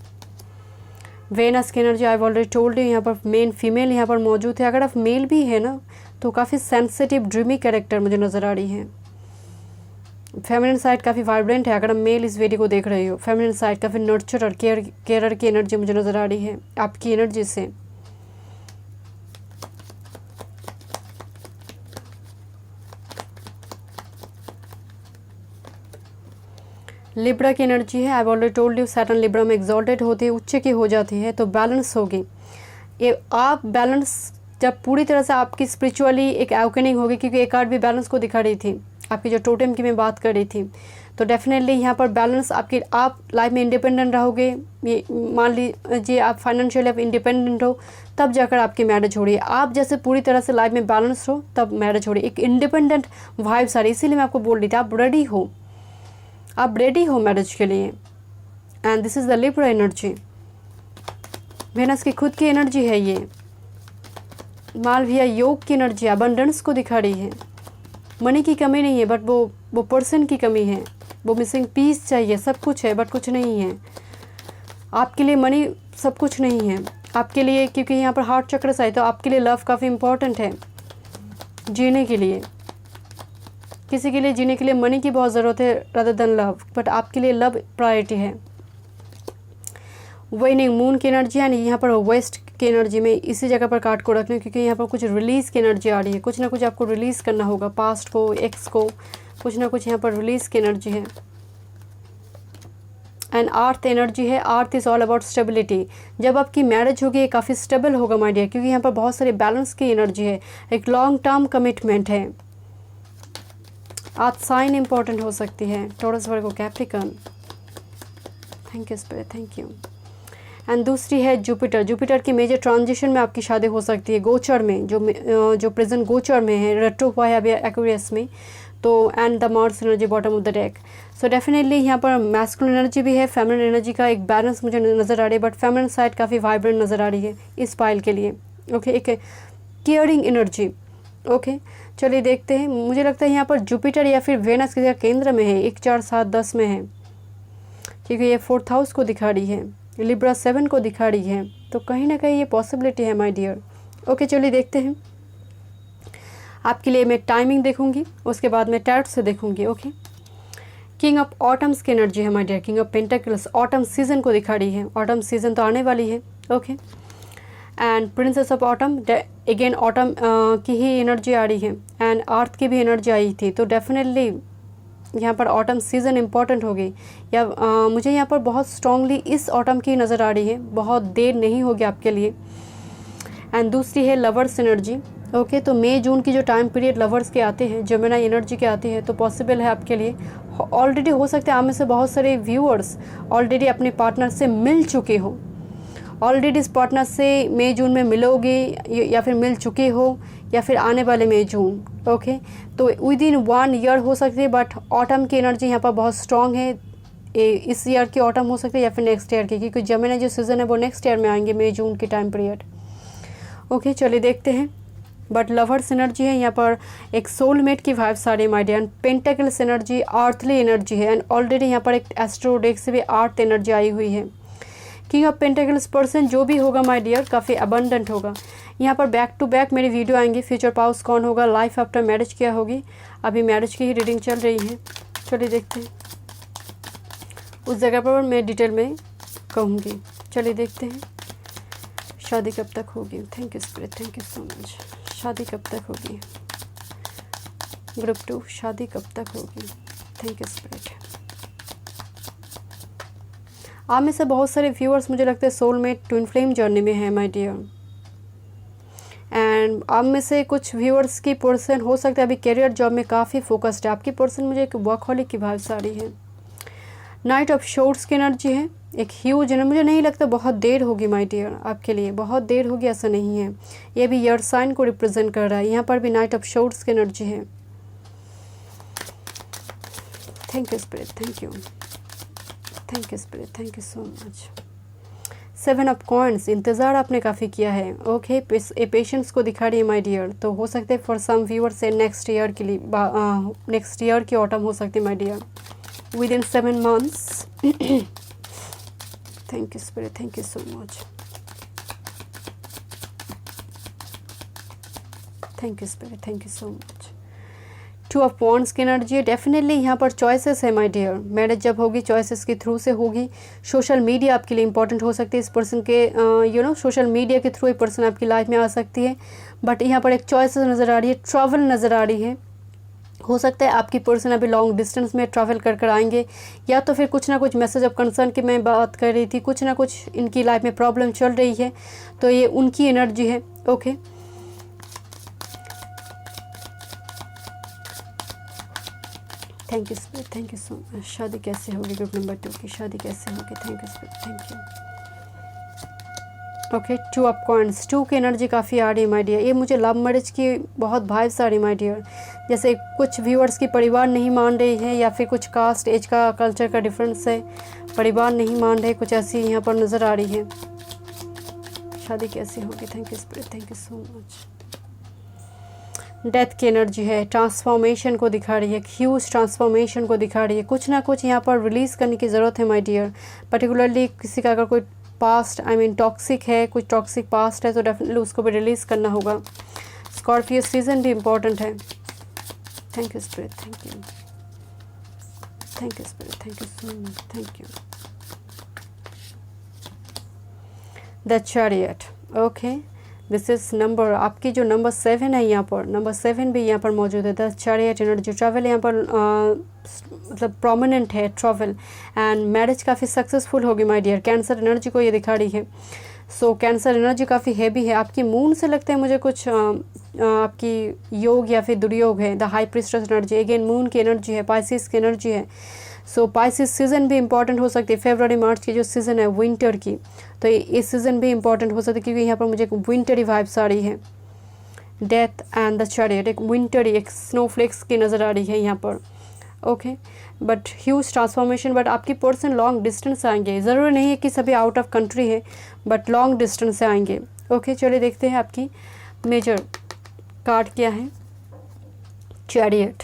वेनस की energy I already told you, यहाँ पर मेन फीमेल यहाँ पर मौजूद है। अगर आप मेल भी है ना, तो काफ़ी सेंसिटिव ड्रीमी कैरेक्टर मुझे नज़र आ रही है। फेमिनिन साइड काफ़ी वाइब्रेंट है। अगर आप मेल इस वीडियो को देख रहे हो, फेमिनिन साइड काफ़ी नर्चर और केयर की एनर्जी मुझे नज़र आ रही है आपकी एनर्जी से। लिब्रा की एनर्जी है, I already told you, Saturn Libra में एग्जॉल्टेड होती है, उच्च की हो जाती है, तो बैलेंस होगी। ये आप बैलेंस जब पूरी तरह से आपकी स्पिरिचुअली एक अवेकनिंग होगी, क्योंकि एक कार्ड भी बैलेंस को दिखा रही थी, आपकी जो टोटेम की मैं बात कर रही थी, तो डेफिनेटली यहाँ पर बैलेंस आपकी, आप लाइफ में इंडिपेंडेंट रहोगे। ये मान लीजिए आप फाइनेंशियली आप इंडिपेंडेंट हो, तब जाकर आपकी मैरिज हो रही है। आप जैसे पूरी तरह से लाइफ में बैलेंस हो तब मैरिज हो रही है, एक इंडिपेंडेंट वाइब्स आ रही है। इसीलिए मैं आपको बोल रही थी आप रेडी हो, आप रेडी हो मैरिज के लिए। And this is the Libra energy, Venus की खुद की एनर्जी है ये। मालविया योग की एनर्जी अबंडेंस को दिखा रही है। मनी की कमी नहीं है, बट वो पर्सन की कमी है, वो मिसिंग पीस चाहिए। सब कुछ है बट कुछ नहीं है आपके लिए। मनी सब कुछ नहीं है आपके लिए, क्योंकि यहाँ पर हार्ट चक्र से है, तो आपके लिए लव काफ़ी इम्पोर्टेंट है जीने के लिए। किसी के लिए जीने के लिए मनी की बहुत ज़रूरत है रादर देन लव, बट आपके लिए लव प्रायोरिटी है। वेनिंग मून की एनर्जी है, यहाँ पर वेस्ट की एनर्जी में इसी जगह पर कार्ड को रख लें, क्योंकि यहाँ पर कुछ रिलीज़ की एनर्जी आ रही है, कुछ ना कुछ आपको रिलीज़ करना होगा, पास्ट को, एक्स को, कुछ ना कुछ यहाँ पर रिलीज़ की एनर्जी है। एंड अर्थ एनर्जी है, earth is all about stability. जब आपकी मैरिज होगी काफ़ी स्टेबल होगा माय डियर, क्योंकि यहाँ पर बहुत सारी बैलेंस की एनर्जी है, एक लॉन्ग टर्म कमिटमेंट है। आज साइन इंपॉर्टेंट हो सकती है, taurus, Virgo, Capricorn. Thank you spirit, thank you. And दूसरी है जुपिटर। जुपिटर की मेजर ट्रांजिशन में आपकी शादी हो सकती है, गोचर में, जो प्रेजेंट गोचर में है, रेट्रो हुआ है अभी एक्वेरियस में, तो and the Mars energy bottom of the deck. So definitely यहाँ पर मैस्कुलिन एनर्जी भी है, फेमिनिन एनर्जी का एक बैलेंस मुझे नज़र आ रही है, बट फेमिनिन साइड काफ़ी वाइब्रेंट नज़र आ रही है इस पाइल के लिए। ओके, एक केयरिंग एनर्जी। ओके, चलिए देखते हैं। मुझे लगता है यहाँ पर जुपिटर या फिर वेनस किसी केंद्र में है, 1, 4, 7, 10 में है, क्योंकि ये 4th हाउस को दिखा रही है, लिब्रा 7 को दिखा रही है, तो कहीं ना कहीं ये पॉसिबिलिटी है माय डियर। ओके, चलिए देखते हैं। आपके लिए मैं टाइमिंग देखूंगी, उसके बाद मैं टैरोट से देखूंगी। ओके, किंग ऑफ ऑटम्स की एनर्जी है my dear, king of pentacles, autumn season को दिखा रही है, ऑटम सीजन तो आने वाली है। Okay, and princess of autumn, again autumn की ही एनर्जी आ रही है, एंड अर्थ की भी एनर्जी आई थी, तो डेफिनेटली यहाँ पर ऑटम सीज़न इम्पॉर्टेंट होगी, या मुझे यहाँ पर बहुत स्ट्रांगली इस ऑटम की नज़र आ रही है, बहुत देर नहीं होगी आपके लिए। एंड दूसरी है लवर्स एनर्जी। ओके, तो मई जून की जो टाइम पीरियड लवर्स के आते हैं, जेमिनी एनर्जी के आते हैं, तो पॉसिबल है आपके लिए। ऑलरेडी हो सकता है आप में से बहुत सारे व्यूअर्स ऑलरेडी अपने पार्टनर से मिल चुके हो, ऑलरेडी इस पार्टनर से मई जून में मिलोगे, या फिर मिल चुके हो, या फिर आने वाले मई जून। ओके, तो विद इन 1 ईयर हो सकती है, बट ऑटम की एनर्जी यहाँ पर बहुत स्ट्रॉन्ग है। इस ईयर की ऑटम हो सकती है, या फिर नेक्स्ट ईयर की, क्योंकि जेमिनी जो सीज़न है वो नेक्स्ट ईयर में आएंगे, मई जून की टाइम पीरियड। ओके, चलिए देखते हैं। बट लवर्स एनर्जी है, यहाँ पर एक सोलमेट की वाइब्स आ रही है my dear. Pentacles energy earthly energy है, एंड ऑलरेडी यहाँ पर एक एस्ट्रोडेक से भी अर्थ एनर्जी आई हुई है। किंग ऑफ पेंटाकल्स पर्सन जो भी होगा माय डियर काफ़ी अबंडेंट होगा। यहाँ पर बैक टू बैक मेरी वीडियो आएंगी, फ्यूचर पाउस कौन होगा, लाइफ आफ्टर मैरिज क्या होगी, अभी मैरिज की ही रीडिंग चल रही है। चलिए देखते हैं, उस जगह पर मैं डिटेल में कहूँगी। चलिए देखते हैं शादी कब तक होगी। Thank you spirit, thank you so much. शादी कब तक होगी, ग्रुप 2, शादी कब तक होगी। Thank you spirit. आप में से बहुत सारे व्यूअर्स मुझे लगता है सोलमेट ट्विन फ्लेम जर्नी में है माय डियर, एंड आप में से कुछ व्यूअर्स की पर्सन हो सकता है अभी करियर जॉब में काफ़ी फोकस्ड है। आपकी पर्सन मुझे एक वर्कहॉलिक की वाइब्स आ रही है। नाइट ऑफ शोर्ट्स की एनर्जी है, एक ह्यूज एनर्जी। मुझे नहीं लगता बहुत देर होगी माय डियर, आपके लिए बहुत देर होगी ऐसा नहीं है। ये भी ईयर साइन को रिप्रेजेंट कर रहा है, यहाँ पर भी नाइट ऑफ शोर्ट्स की एनर्जी है। Thank you spirit, thank you, thank you spirit, thank you so much. 7 of coins, इंतज़ार आपने काफ़ी किया है। ओके, पेशेंस को दिखा रही है माय डियर, तो हो सकते हैं फॉर सम व्यूअर्स से नेक्स्ट ईयर के लिए, नेक्स्ट ईयर की ऑटम हो सकती है my dear, within 7 months. Thank you spirit, thank you so much. Thank you spirit, thank you so much. 2 of wands की एनर्जी है। डेफिनेटली यहाँ पर चॉइसेस है माय डियर, मैरिज जब होगी चॉइसेस के थ्रू से होगी। सोशल मीडिया आपके लिए इंपॉर्टेंट हो सकती है, इस पर्सन के सोशल मीडिया के थ्रू एक पर्सन आपकी लाइफ में आ सकती है, बट यहाँ पर एक चॉइसेस नज़र आ रही है, ट्रैवल नज़र आ रही है। हो सकता है आपकी पर्सन अभी लॉन्ग डिस्टेंस में ट्रैवल कर आएंगे, या तो फिर कुछ ना कुछ मैसेज ऑफ कंसर्न की मैं बात कर रही थी, कुछ ना कुछ इनकी लाइफ में प्रॉब्लम चल रही है, तो ये उनकी एनर्जी है। Okay, thank you spirit, thank you so much. शादी कैसे होगी, ग्रुप नंबर 2 की शादी कैसे होगी। Thank you spirit, thank you. Okay, 2 of coins, 2 की एनर्जी काफ़ी आ रही है माय डियर। ये मुझे लव मैरिज की बहुत वाइब्स आ रही है माय डियर। जैसे कुछ व्यूअर्स की परिवार नहीं मान रही है, या फिर कुछ कास्ट एज का कल्चर का डिफरेंस है, परिवार नहीं मान रहे, कुछ ऐसी यहाँ पर नज़र आ रही है। शादी कैसी होगी। Thank you spirit, thank you so much. Death की एनर्जी है, ट्रांसफॉर्मेशन को दिखा रही है, ह्यूज ट्रांसफॉर्मेशन को दिखा रही है। कुछ ना कुछ यहाँ पर रिलीज़ करने की ज़रूरत है माय डियर। पर्टिकुलरली किसी का अगर कोई पास्ट टॉक्सिक है, कुछ टॉक्सिक पास्ट है, तो डेफिनेटली उसको भी रिलीज़ करना होगा। स्कॉर्पियो सीजन भी इम्पॉर्टेंट है। Thank you spirit, thank you, thank you spirit, thank you so much, thank you. The chariot. Okay, this is number, आपकी जो नंबर 7 है यहाँ पर, नंबर 7 भी यहाँ पर मौजूद है। द चैरियट एनर्जी, ट्रैवल यहाँ पर मतलब प्रोमिनेंट है, ट्रैवल एंड मैरिज काफ़ी सक्सेसफुल होगी माय डियर। कैंसर एनर्जी को ये दिखा रही है। सो कैंसर एनर्जी काफ़ी हैवी है। आपकी मून से लगता है मुझे कुछ आपकी योग या फिर दुर्योग है। The high priestess energy, again moon की एनर्जी है, पाइसिस की एनर्जी है। सो पाइसिस सीज़न भी इंपॉर्टेंट हो सकती है। फेब्रुअरी मार्च की जो सीज़न है विंटर की, तो ये सीज़न भी इंपॉर्टेंट हो सकती है, क्योंकि यहाँ पर मुझे एक विंटरी वाइब्स आ रही है। डेथ एंड द चैरियट, एक विंटरी, एक स्नोफ्लेक्स की नज़र आ रही है यहाँ पर। Okay, but huge transformation. But आपकी पर्सन लॉन्ग डिस्टेंस से आएंगे, ज़रूरी नहीं है कि सभी आउट ऑफ कंट्री है, बट लॉन्ग डिस्टेंस से आएंगे। ओके, चलिए देखते हैं आपकी मेजर कार्ड क्या है। चैरियट,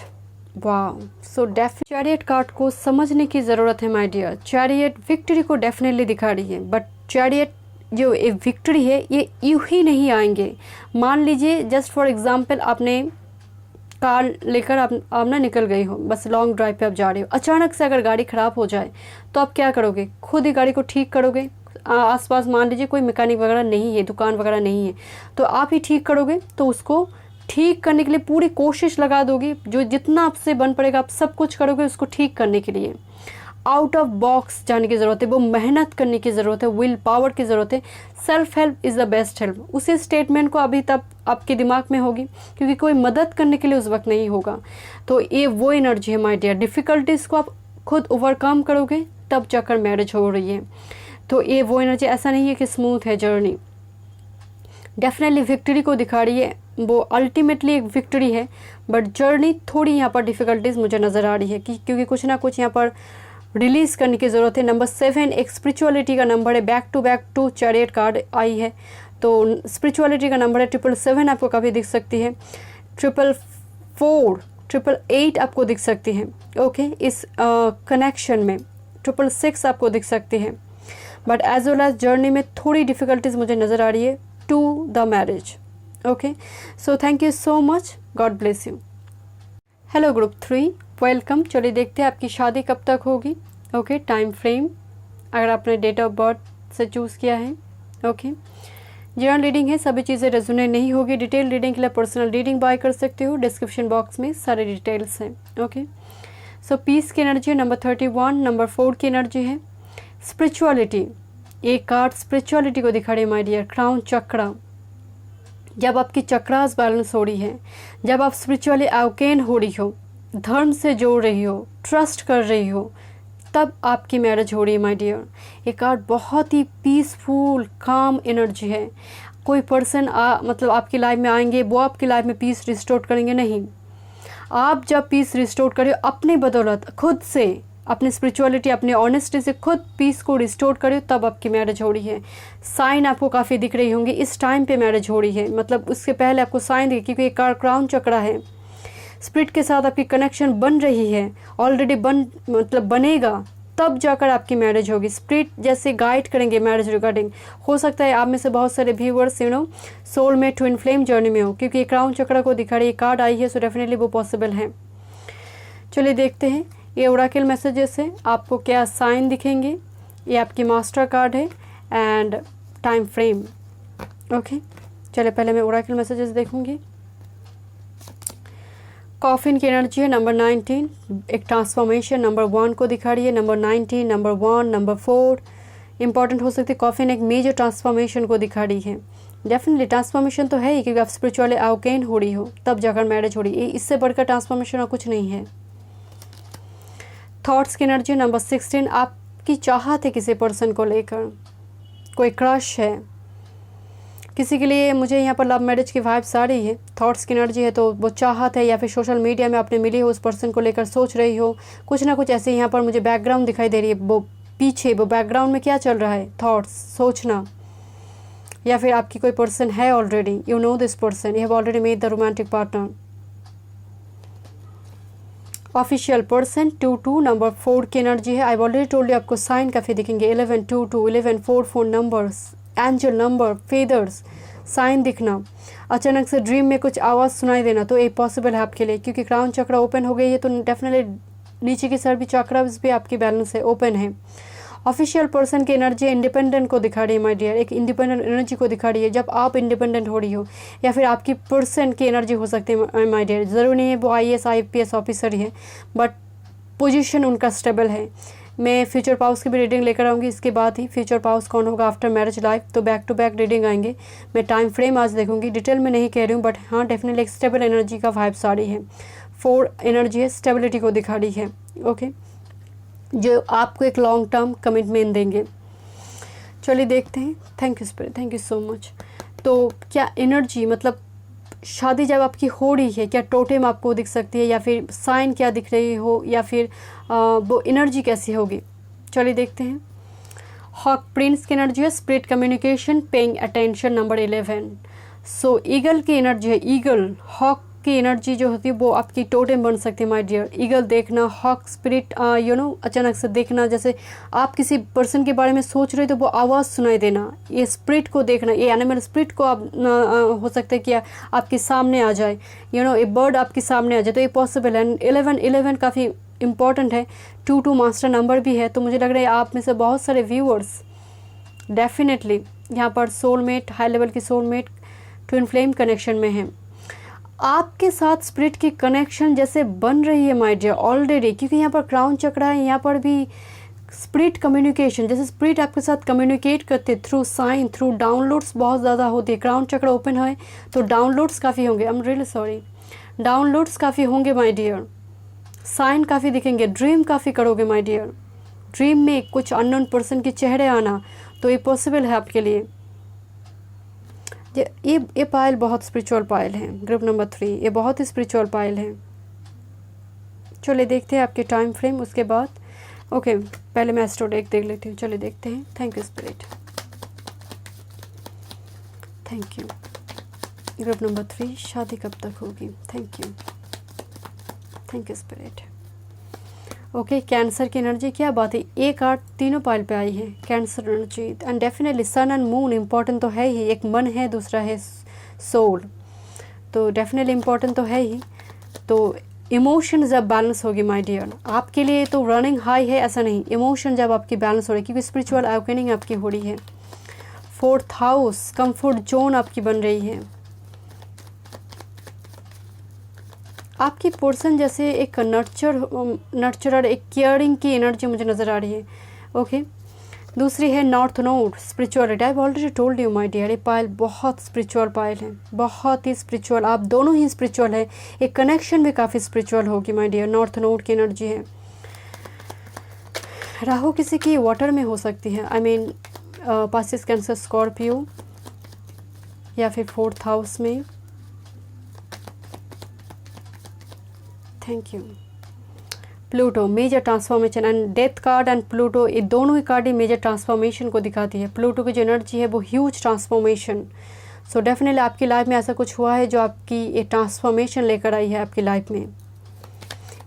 वाह, सो डेफिनेट चैरियट कार्ड को समझने की ज़रूरत है माय डियर। चैरियट विक्ट्री को डेफिनेटली दिखा रही है, बट चैरियट जो ये विक्ट्री है ये यूँ ही नहीं आएंगे। मान लीजिए जस्ट फॉर एग्जांपल आपने कार लेकर आप ना निकल गई हो, बस लॉन्ग ड्राइव पे आप जा रहे हो, अचानक से अगर गाड़ी ख़राब हो जाए तो आप क्या करोगे? खुद ही गाड़ी को ठीक करोगे? आसपास मान लीजिए कोई मैकेनिक वगैरह नहीं है, दुकान वगैरह नहीं है, तो आप ही ठीक करोगे? तो उसको ठीक करने के लिए पूरी कोशिश लगा दोगे, जो जितना आपसे बन पड़ेगा आप सब कुछ करोगे उसको ठीक करने के लिए। आउट ऑफ बॉक्स जाने की ज़रूरत है, वो मेहनत करने की ज़रूरत है, विल पावर की ज़रूरत है। Self help is the best help, उसी स्टेटमेंट को अभी तक आपके दिमाग में होगी, क्योंकि कोई मदद करने के लिए उस वक्त नहीं होगा। तो ये वो एनर्जी है माय डियर। डिफ़िकल्टीज़ को आप खुद ओवरकम करोगे तब जाकर मैरिज हो रही है। तो ये वो एनर्जी, ऐसा नहीं है कि स्मूथ है जर्नी। डेफिनेटली विक्ट्री को दिखा रही है, वो अल्टीमेटली एक विक्ट्री है, बट जर्नी थोड़ी यहाँ पर डिफ़िकल्टीज़ मुझे नज़र आ रही है, क्योंकि कुछ ना कुछ यहाँ पर रिलीज़ करने की ज़रूरत है। नंबर 7 एक स्पिरिचुअलिटी का नंबर है, back to back 2 chariot card आई है, तो स्पिरिचुअलिटी का नंबर है। 777 आपको कभी दिख सकती है, 444, 888 आपको दिख सकती है। ओके, इस कनेक्शन में 666 आपको दिख सकती है, but as well as journey में थोड़ी डिफ़िकल्टीज़ मुझे नज़र आ रही है to the marriage. Okay, so thank you so much, God bless you. Hello group 3, welcome. चलिए देखते हैं आपकी शादी कब तक होगी। ओके, टाइम फ्रेम अगर आपने डेट ऑफ बर्थ से चूज़ किया है। ओके, जनरल रीडिंग है, सभी चीज़ें रेजोनेट नहीं होगी। डिटेल रीडिंग के लिए पर्सनल रीडिंग बाय कर सकते हो, डिस्क्रिप्शन बॉक्स में सारे डिटेल्स हैं। ओके, सो पीस की एनर्जी है, नंबर 31, नंबर 4 की एनर्जी है। स्पिरिचुअलिटी, एक कार्ड स्पिरिचुअलिटी को दिखा रही है माय डियर। क्राउन चक्रा, जब आपकी चक्रास बैलेंस हो रही है, जब आप स्पिरिचुअली अवेकन हो रही हो, धर्म से जोड़ रही हो, ट्रस्ट कर रही हो, तब आपकी मैरिज हो रही है माय डियर। ये कार्ड बहुत ही पीसफुल काम एनर्जी है। कोई पर्सन मतलब आपकी लाइफ में आएंगे, वो आपकी लाइफ में पीस रिस्टोर करेंगे, नहीं। आप जब पीस रिस्टोर करिए अपनी बदौलत, खुद से, अपनी स्पिरिचुअलिटी, अपनी ऑनेस्टी से खुद पीस को रिस्टोर करिए, तब आपकी मैरिज हो रही है। साइन आपको काफ़ी दिख रही होंगी, इस टाइम पे मैरिज हो रही है, मतलब उसके पहले आपको साइन दिखे, क्योंकि एक क्राउन चक्रा है। स्पिरिट के साथ आपकी कनेक्शन बन रही है, ऑलरेडी मतलब बनेगा, तब जाकर आपकी मैरिज होगी। स्पिरिट जैसे गाइड करेंगे मैरिज रिगार्डिंग। हो सकता है आप में से बहुत सारे viewers soulmate twin flame journey में हो, क्योंकि क्राउन चक्रा को दिखा रही है, कार्ड आई है, सो डेफिनेटली वो पॉसिबल है। चलिए देखते हैं ये ओरेकल मैसेजेस है, आपको क्या साइन दिखेंगे। ये आपकी मास्टर कार्ड है एंड टाइम फ्रेम। ओके, चलिए पहले मैं ओरेकल मैसेजेस देखूंगी। कॉफिन की एनर्जी है, नंबर 19, एक ट्रांसफॉर्मेशन नंबर 1 को दिखा रही है। नंबर 19, नंबर 1, नंबर 4 इंपॉर्टेंट हो सकती है। कॉफिन एक मेजर ट्रांसफॉर्मेशन को दिखा रही है। डेफिनेटली ट्रांसफॉर्मेशन तो है ही, क्योंकि आप स्पिरिचुअली अवेकन हो रही हो, तब जाकर मैरिज हो रही है। इससे बढ़कर ट्रांसफॉर्मेशन और कुछ नहीं है। थॉट्स की एनर्जी नंबर 16, आपकी चाहत है किसी पर्सन को लेकर, कोई क्रश है किसी के लिए। मुझे यहाँ पर लव मैरिज की वाइब्स आ रही है। थॉट्स की एनर्जी है, तो वो चाहत है, या फिर सोशल मीडिया में आपने मिली हो उस पर्सन को लेकर सोच रही हो, कुछ ना कुछ ऐसे। यहाँ पर मुझे बैकग्राउंड दिखाई दे रही है, वो पीछे वो बैकग्राउंड में क्या चल रहा है, थॉट्स, सोचना। या फिर आपकी कोई पर्सन है already, you know this person, you have already made the romantic partner. Official person 22, number 4 की एनर्जी है। आई ऑलरेडी टोल्ड यू, आपको साइन काफ़ी दिखेंगे, 11, 2, 2, 11, 4, 4 numbers, angel number, feathers, sign दिखना, अचानक से ड्रीम में कुछ आवाज़ सुनाई देना, तो ये पॉसिबल है आपके लिए, क्योंकि क्राउन चक्रा ओपन हो गई है, तो डेफिनेटली नीचे की सभी चक्रास भी आपकी बैलेंस है, ओपन है। ऑफिशियल पर्सन की एनर्जी इंडिपेंडेंट को दिखा रही है माय डियर, एक इंडिपेंडेंट एनर्जी को दिखा रही है जब आप इंडिपेंडेंट हो रही हो, या फिर आपकी पर्सन की एनर्जी हो सकती है माय डियर। ज़रूरी नहीं है वो IAS IPS ऑफिसर ही है, बट पोजीशन उनका स्टेबल है। मैं फ्यूचर पाउस की भी रीडिंग लेकर आऊँगी, इसके बाद ही फ्यूचर पाउस कौन होगा आफ्टर मैरिज लाइफ, तो बैक टू बैक रीडिंग आएंगे। मैं टाइम फ्रेम आज देखूंगी, डिटेल में नहीं कह रही हूँ, बट हाँ डेफिनेटली एक स्टेबल एनर्जी का वाइब्स आ रही है। 4 एनर्जी है, स्टेबिलिटी को दिखा रही है, ओके, जो आपको एक लॉन्ग टर्म कमिटमेंट देंगे। चलिए देखते हैं। Thank you spirit, thank you so much. तो क्या एनर्जी, मतलब शादी जब आपकी हो रही है, क्या टोटेम आपको दिख सकती है, या फिर साइन क्या दिख रही हो, या फिर वो एनर्जी कैसी होगी? चलिए देखते हैं। हॉक प्रिंस की एनर्जी है, spirit communication, paying attention, number 11। सो ईगल की एनर्जी है, ईगल हॉक की एनर्जी जो होती है वो आपकी टोटेम बन सकती है माय डियर। ईगल देखना, हॉक स्पिरिट अचानक से देखना, जैसे आप किसी पर्सन के बारे में सोच रहे हो तो वो आवाज़ सुनाई देना, ये स्पिरिट को देखना, ये एनिमल स्पिरिट को आप हो सकता है कि आपके सामने आ जाए, ए बर्ड आपके सामने आ जाए, तो ये पॉसिबल है। 11 काफ़ी इम्पॉर्टेंट है, 2 मास्टर नंबर भी है, तो मुझे लग रहा है आप में से बहुत सारे व्यूअर्स डेफिनेटली यहाँ पर सोलमेट, हाई लेवल की सोलमेट, ट्विन फ्लेम कनेक्शन में हैं। आपके साथ स्पिरिट की कनेक्शन जैसे बन रही है माय डियर ऑलरेडी, क्योंकि यहाँ पर क्राउन चक्र है, यहाँ पर भी स्पिरिट कम्युनिकेशन, जैसे स्पिरिट आपके साथ कम्युनिकेट करते थ्रू साइन, थ्रू डाउनलोड्स बहुत ज़्यादा होती है। क्राउन चक्र ओपन है तो डाउनलोड्स काफ़ी होंगे, I am really sorry, downloads काफ़ी होंगे माय डियर, साइन काफ़ी दिखेंगे, ड्रीम काफ़ी करोगे माय डियर, ड्रीम में कुछ अननोन पर्सन के चेहरे आना, तो ये पॉसिबल है आपके लिए। ये पायल बहुत स्पिरिचुअल पायल है, ग्रुप नंबर 3, ये बहुत ही स्पिरिचुअल पायल है। चलिए देखते हैं आपके टाइम फ्रेम, उसके बाद ओके पहले मैं एस्ट्रो डेक देख लेती हूँ। चलिए देखते हैं। Thank you spirit, thank you. Group number 3, शादी कब तक होगी? Thank you, thank you spirit. Okay cancer की एनर्जी, क्या बात है, 1 8 तीनों पाइल पे आई है cancer energy, and definitely sun and moon important तो है ही, एक मन है, दूसरा है सोल, तो डेफिनेटली इम्पॉर्टेंट तो है ही। तो इमोशन जब बैलेंस होगी माय डियर, आपके लिए तो रनिंग हाई है ऐसा नहीं, इमोशन जब आपकी बैलेंस हो रही है, क्योंकि स्पिरिचुअल अवेकनिंग आपकी हो रही है। 4th हाउस कंफर्ट जोन आपकी बन रही है। आपकी पर्सन जैसे एक नर्चरर, एक केयरिंग की एनर्जी मुझे नज़र आ रही है, ओके। दूसरी है north node, spirituality. I already told you my dear, ये पायल बहुत स्पिरिचुअल पायल है, बहुत ही स्पिरिचुअल, आप दोनों ही स्पिरिचुअल है, एक कनेक्शन भी काफ़ी स्पिरिचुअल होगी माय डियर। नॉर्थ नोड की एनर्जी है। राहु किसी की वाटर में हो सकती है, I mean Pisces cancer Scorpio, या फिर 4th हाउस में। Thank you. Pluto major transformation, and death card and Pluto, ये दोनों ही कार्ड ही मेजर ट्रांसफॉर्मेशन को दिखाती है। प्लूटो की जो एनर्जी है वो ह्यूज ट्रांसफॉर्मेशन, सो डेफिनेटली आपकी लाइफ में ऐसा कुछ हुआ है जो आपकी ये ट्रांसफॉर्मेशन लेकर आई है आपकी लाइफ में,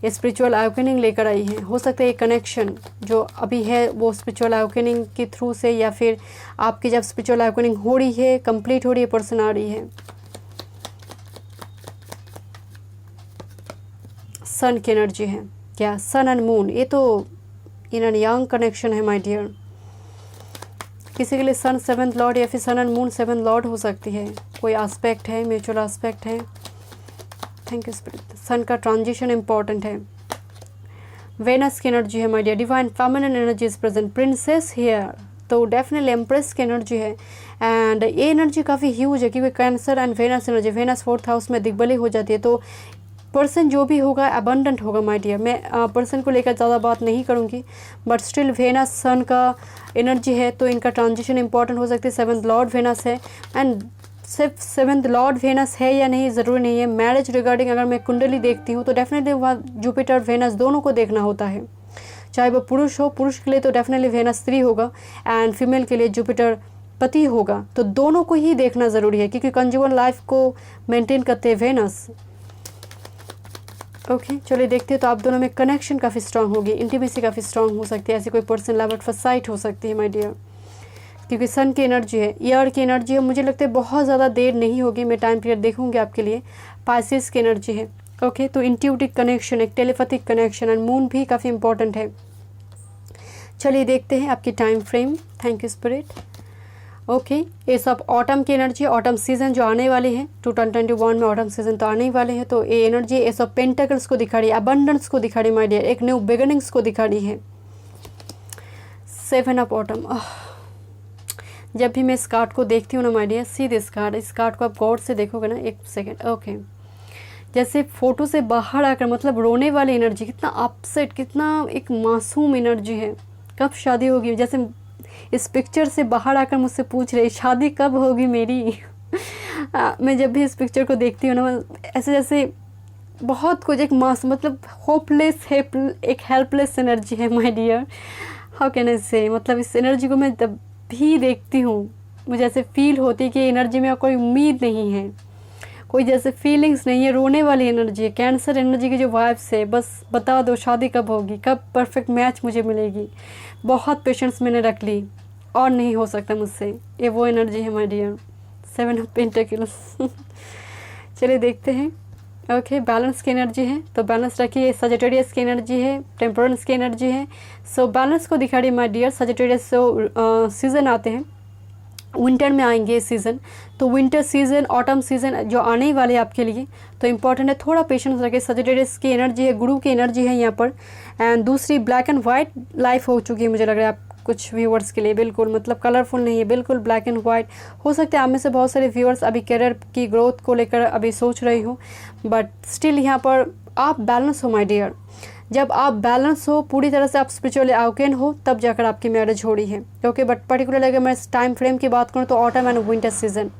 ये स्पिरिचुअल अवेकनिंग लेकर आई है। हो सकता है ये कनेक्शन जो अभी है वो स्पिरिचुअल अवेकनिंग के थ्रू से, या फिर आपकी जब स्पिरिचुअल अवेकनिंग हो रही है, कंप्लीट हो रही है, पर्सन आ रही है। सन की एनर्जी है, क्या सन एंड मून, ये तो इन एंड यंग कनेक्शन है माय डियर। किसी के लिए सन 7th लॉर्ड या फिर सन एंड मून 7th लॉर्ड हो सकती है, कोई एस्पेक्ट है, म्यूचुअल एस्पेक्ट है। Thank you spirit. सन का ट्रांजिशन इंपॉर्टेंट है। वेनस की एनर्जी है my dear, divine feminine energy is present, princess here, तो डेफिनेटली एम्प्रेस की एनर्जी है, एंड ये एनर्जी काफ़ी ह्यूज है, क्योंकि cancer and Venus energy, Venus 4th house में दिग्बली हो जाती है, तो पर्सन जो भी होगा अबंडेंट होगा माय डियर। मैं पर्सन को लेकर ज़्यादा बात नहीं करूँगी, बट स्टिल वेनस सन का एनर्जी है, तो इनका ट्रांजिशन इंपॉर्टेंट हो सकती है। 7th लॉर्ड वेनस है, एंड सिर्फ 7th लॉर्ड वेनस है या नहीं ज़रूरी नहीं है। मैरिज रिगार्डिंग अगर मैं कुंडली देखती हूँ तो डेफिनेटली वहाँ जुपिटर वेनस दोनों को देखना होता है, चाहे वो पुरुष हो, पुरुष के लिए तो डेफिनेटली वेनस स्त्री होगा, एंड फीमेल के लिए जुपिटर पति होगा, तो दोनों को ही देखना ज़रूरी है, क्योंकि कंजुगल लाइफ को मेंटेन करते हैं वेनस। ओके चलिए देखते हैं, तो आप दोनों में कनेक्शन काफ़ी स्ट्रांग होगी, इंटीमेसी काफ़ी स्ट्रांग हो सकती है, ऐसी कोई person love at first sight हो सकती है माय डियर, क्योंकि सन की एनर्जी है, ईयर की एनर्जी है। मुझे लगता है बहुत ज़्यादा देर नहीं होगी, मैं टाइम पीरियड देखूंगी आपके लिए। पाइसेस की एनर्जी है, ओके, तो इंट्यूटिव कनेक्शन, एक टेलीपैथिक कनेक्शन, एंड मून भी काफ़ी इंपॉर्टेंट है। चलिए देखते हैं आपकी time frame. Thank you spirit. Okay, ये सब ऑटम की एनर्जी, ऑटम सीजन जो आने वाली है 2021 में, ऑटम सीजन तो आने ही वाले हैं। तो ये एनर्जी ये सब पेंटेकल्स को दिखा रही है, अबंडेंस को दिखा रही है माय डियर, एक न्यू बिगिनिंग्स को दिखा रही है। 7 ऑफ ऑटम। जब भी मैं इस कार्ड को देखती हूँ ना my dear, see this card, इस कार्ड को आप गौर से देखोगे ना, एक सेकेंड। ओके, जैसे फोटो से बाहर आकर मतलब रोने वाली एनर्जी, कितना अपसेट, कितना एक मासूम एनर्जी है। कब शादी होगी, जैसे इस पिक्चर से बाहर आकर मुझसे पूछ रही शादी कब होगी मेरी। मैं जब भी इस पिक्चर को देखती हूँ ना, ऐसे जैसे बहुत कुछ एक मास मतलब होपलेस है, एक हेल्पलेस एनर्जी है my dear. How can I say, मतलब इस एनर्जी को मैं तब भी देखती हूँ, मुझे ऐसे फील होती है कि एनर्जी में कोई उम्मीद नहीं है, कोई जैसे फीलिंग्स नहीं है, रोने वाली एनर्जी है। कैंसर एनर्जी की जो वाइब्स है, बस बता दो शादी कब होगी, कब परफेक्ट मैच मुझे मिलेगी। बहुत पेशेंस मैंने रख ली और नहीं हो सकता मुझसे, ये वो एनर्जी है माय डियर। 7 of pentacles. चलिए देखते हैं। ओके, बैलेंस की एनर्जी है तो बैलेंस रखिए। सजिटेरियस की एनर्जी है, टेम्परेंस की एनर्जी है। सो बैलेंस को दिखा रही माय डियर। सजिटेरियस सीज़न आते हैं, विंटर में आएंगे ये सीज़न, तो विंटर सीज़न, ऑटम सीज़न जो आने ही वाले आपके लिए, तो इम्पॉर्टेंट है थोड़ा पेशेंस रखें। सजिटेरियस की एनर्जी है, गुरु की एनर्जी है यहाँ पर। एंड दूसरी ब्लैक एंड वाइट लाइफ हो चुकी है, मुझे लग रहा है आप कुछ व्यूअर्स के लिए, बिल्कुल मतलब कलरफुल नहीं है, बिल्कुल ब्लैक एंड वाइट। हो सकता है आप में से बहुत सारे व्यूअर्स अभी करियर की ग्रोथ को लेकर अभी सोच रही हो, बट स्टिल यहाँ पर आप बैलेंस हो माय डियर। जब आप बैलेंस हो, पूरी तरह से आप स्पिरिचुअली अवेकन हो, तब जाकर आपकी मैरिज हो रही है। ओके, बट पर्टिकुलरली अगर मैं टाइम फ्रेम की बात करूँ तो autumn and winter season,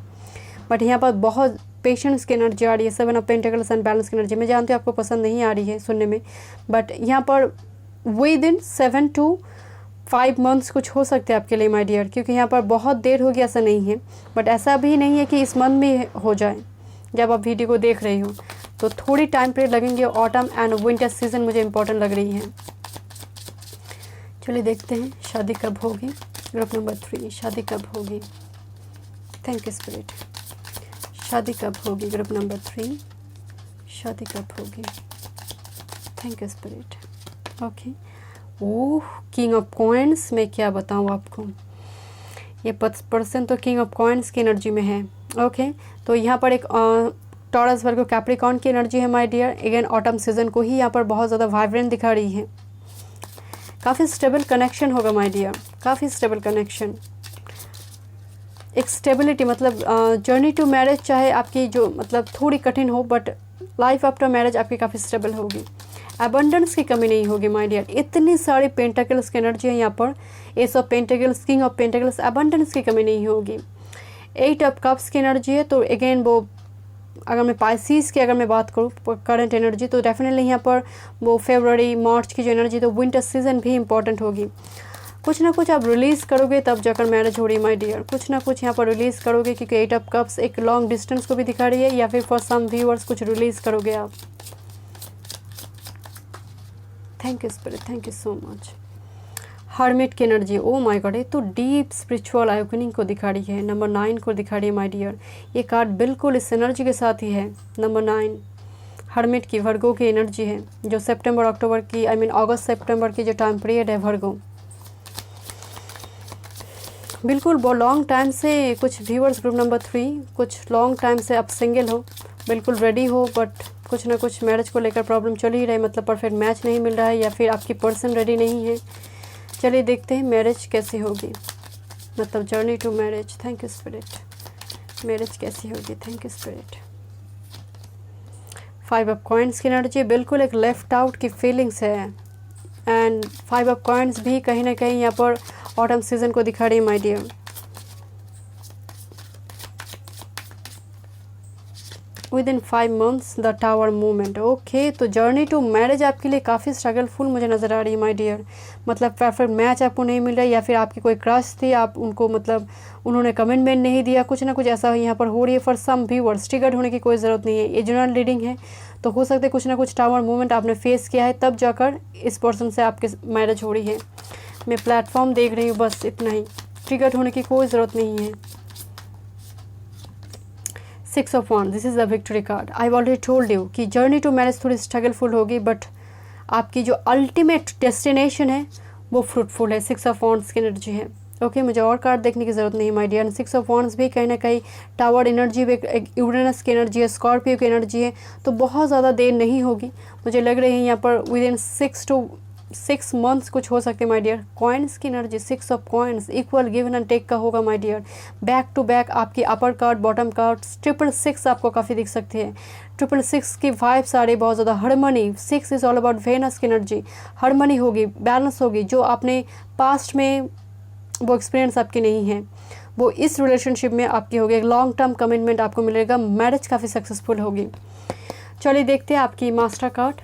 but यहाँ पर बहुत पेशेंस की एनर्जी आ रही है। 7 ऑफ पेंटेकल्स एंड बैलेंस की एनर्जी, मैं जानती हूँ आपको पसंद नहीं आ रही है सुनने में, बट यहाँ पर विद इन 7 to 5 months कुछ हो सकते हैं आपके लिए माय डियर, क्योंकि यहाँ पर बहुत देर होगी ऐसा नहीं है, बट ऐसा भी नहीं है कि इस मंथ में हो जाए। जब आप वीडियो को देख रही हो तो थोड़ी टाइम पीरियड लगेंगे। ऑटम एंड विंटर सीजन मुझे इंपॉर्टेंट लग रही है। चलिए देखते हैं शादी कब होगी। ग्रुप नंबर 3, शादी कब होगी। Thank you spirit. शादी कब होगी ग्रुप नंबर 3, शादी कब होगी। Thank you spirit. Okay, oh king of coins, मैं क्या बताऊँ आपको, ये पर्सन तो किंग ऑफ कॉइन्स की एनर्जी में है। ओके, तो यहाँ पर एक टॉरस वर्गो कैप्रिकॉर्न की एनर्जी है my dear. Again autumn season को ही यहाँ पर बहुत ज़्यादा वाइब्रेंट दिखा रही है। काफ़ी स्टेबल कनेक्शन होगा माय डियर, काफ़ी स्टेबल कनेक्शन, एक स्टेबिलिटी, मतलब जर्नी टू मैरिज चाहे आपकी जो मतलब थोड़ी कठिन हो, बट लाइफ आफ्टर मैरिज आपकी काफ़ी स्टेबल होगी। अबंडेंस की कमी नहीं होगी माय डियर। इतनी सारी पेंटेकल्स की एनर्जी है यहाँ पर, S of pentacles, king of pentacles, abundance की कमी नहीं होगी। 8 ऑफ कप्स की एनर्जी है, तो अगेन वो अगर मैं पाइसिस की अगर मैं बात करूँ करंट एनर्जी, तो डेफिनेटली यहाँ पर वो फरवरी मार्च की जो एनर्जी, तो विंटर सीजन भी इम्पॉर्टेंट होगी। कुछ ना कुछ आप रिलीज़ करोगे तब जाकर मैरिज हो रही है माय डियर, कुछ ना कुछ यहाँ पर रिलीज़ करोगे, क्योंकि 8 ऑफ कप्स एक लॉन्ग डिस्टेंस को भी दिखा रही है, या फिर फॉर सम व्यूअर्स कुछ रिलीज़ करोगे आप। Thank you spirit, thank you so much. Hermit की एनर्जी, ओ माय गॉड, ये तो डीप स्पिरिचुअल अवेकनिंग को दिखा रही है। नंबर 9 को दिखा रही है माय डियर। ये कार्ड बिल्कुल इस एनर्जी के साथ ही है। नंबर 9 हर्मिट की, वर्गो की एनर्जी है, जो सितंबर अक्टूबर की, आई मीन अगस्त सितंबर की जो टाइम पीरियड है वर्गो। बिल्कुल बहुत लॉन्ग टाइम से कुछ व्यूअर्स ग्रुप नंबर 3 कुछ लॉन्ग टाइम से आप सिंगल हो, बिल्कुल रेडी हो, बट कुछ ना कुछ मैरिज को लेकर प्रॉब्लम चल ही रही है, मतलब परफेक्ट मैच नहीं मिल रहा है, या फिर आपकी पर्सन रेडी नहीं है। चलिए देखते हैं मैरिज कैसी होगी, मतलब journey to marriage. Thank you spirit. Marriage कैसी होगी। Thank you spirit. 5 of coins की एनर्जी, बिल्कुल एक लेफ्ट आउट की फीलिंग्स है। एंड 5 ऑफ कॉइन्स भी कहीं ना कहीं यहाँ पर ऑटम सीजन को दिखा रही है my dear. Within 5 months the tower movement. Okay, तो जर्नी टू मैरिज आपके लिए काफ़ी स्ट्रगलफुल मुझे नज़र आ रही है माय डियर। मतलब परफेक्ट मैच आपको नहीं मिल रहा है, या फिर आपकी कोई क्रश थी, आप उनको मतलब उन्होंने कमिटमेंट नहीं दिया, कुछ ना कुछ ऐसा यहाँ पर हो रही है। फॉर सम व्यूअर्स ट्रिगर्ड होने की कोई ज़रूरत नहीं है, ये जनरल रीडिंग है, तो हो सकता है कुछ ना कुछ टावर मूवमेंट आपने फेस किया है, तब जाकर इस पर्सन से आपकी मैरिज हो रही है। मैं प्लेटफॉर्म देख रही हूँ, बस इतना ही, ट्रिगर्ड होने की कोई ज़रूरत नहीं है। 6 of Wands, this is the victory card. I already told you कि जर्नी टू मैरिज थोड़ी स्ट्रगलफुल होगी, बट आपकी जो अल्टीमेट डेस्टिनेशन है वो फ्रूटफुल है। 6 ऑफ वॉन्ड्स की एनर्जी है। ओके, मुझे और कार्ड देखने की ज़रूरत नहीं माय डियर। 6 ऑफ वॉन्ड्स भी कहीं ना कहीं टावर एनर्जी भी एक यूरेनस की एनर्जी है, स्कॉर्पियो की एनर्जी है, तो बहुत ज़्यादा देर नहीं होगी। मुझे लग रही है यहाँ पर विदिन 6 मंथ्स कुछ हो सकते हैं माय डियर। कॉइन्स की energy, 6 of coins, equal given and take का होगा my dear. Back to back आपकी अपर कार्ड, बॉटम कार्ड, 666 आपको काफ़ी दिख सकते हैं। 666 की वाइब्स आ रही बहुत ज़्यादा। Harmony, 6 is all about Venus की एनर्जी। हार्मनी होगी, बैलेंस होगी। जो आपने पास्ट में वो एक्सपीरियंस आपकी नहीं है, वो इस रिलेशनशिप में आपकी होगी। एक लॉन्ग टर्म कमिटमेंट आपको मिलेगा। मैरिज काफ़ी सक्सेसफुल होगी। चलिए देखते हैं आपकी master card,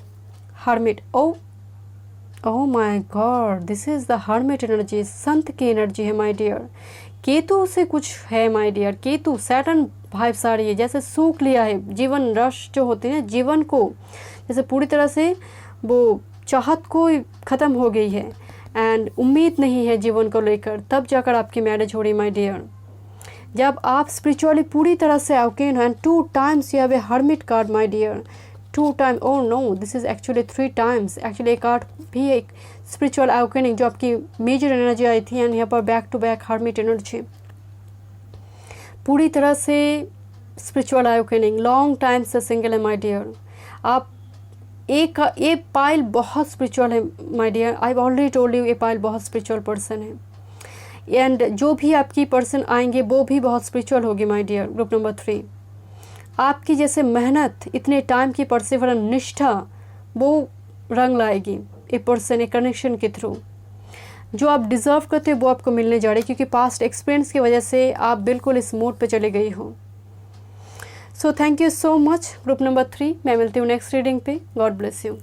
hermit. Oh my God, this is the hermit energy. संत की एनर्जी है माय डियर। केतु से कुछ है my dear. Ketu, Saturn vibes आ रही है, जैसे सूख लिया है। जीवन रश जो होते हैं, जीवन को जैसे पूरी तरह से वो चाहत को ख़त्म हो गई है एंड उम्मीद नहीं है जीवन को लेकर, तब जाकर आपकी मैरिज हो रही माय डियर। जब आप स्पिरिचुअली पूरी तरह से अवेकन हो। And 2 times you have a hermit card my dear, 2 times। oh no, this is actually 3 times। Actually एक कार्ड भी एक स्पिरिचुअल अवेकनिंग जो आपकी मेजर एनर्जी आई थी, एंड यहाँ पर back to back hermit energy, पूरी तरह से स्पिरिचुअल अवेकनिंग। लॉन्ग टाइम से सिंगल है माय डियर। आप ये पाइल बहुत स्पिरिचुअल है my dear. I already told you, ये पाइल बहुत स्पिरिचुअल पर्सन है। एंड जो भी आपकी पर्सन आएंगे वो भी बहुत स्पिरिचुअल होगी माय डियर। ग्रुप नंबर 3, आपकी जैसे मेहनत, इतने टाइम की परसिवरेंस, निष्ठा, वो रंग लाएगी एक पर्सन, एक कनेक्शन के थ्रू। जो आप डिज़र्व करते हो वो आपको मिलने जा रही है, क्योंकि पास्ट एक्सपीरियंस की वजह से आप बिल्कुल इस मोड पे चले गई हो। सो thank you so much group number 3। मैं मिलती हूँ नेक्स्ट रीडिंग पे। God bless you.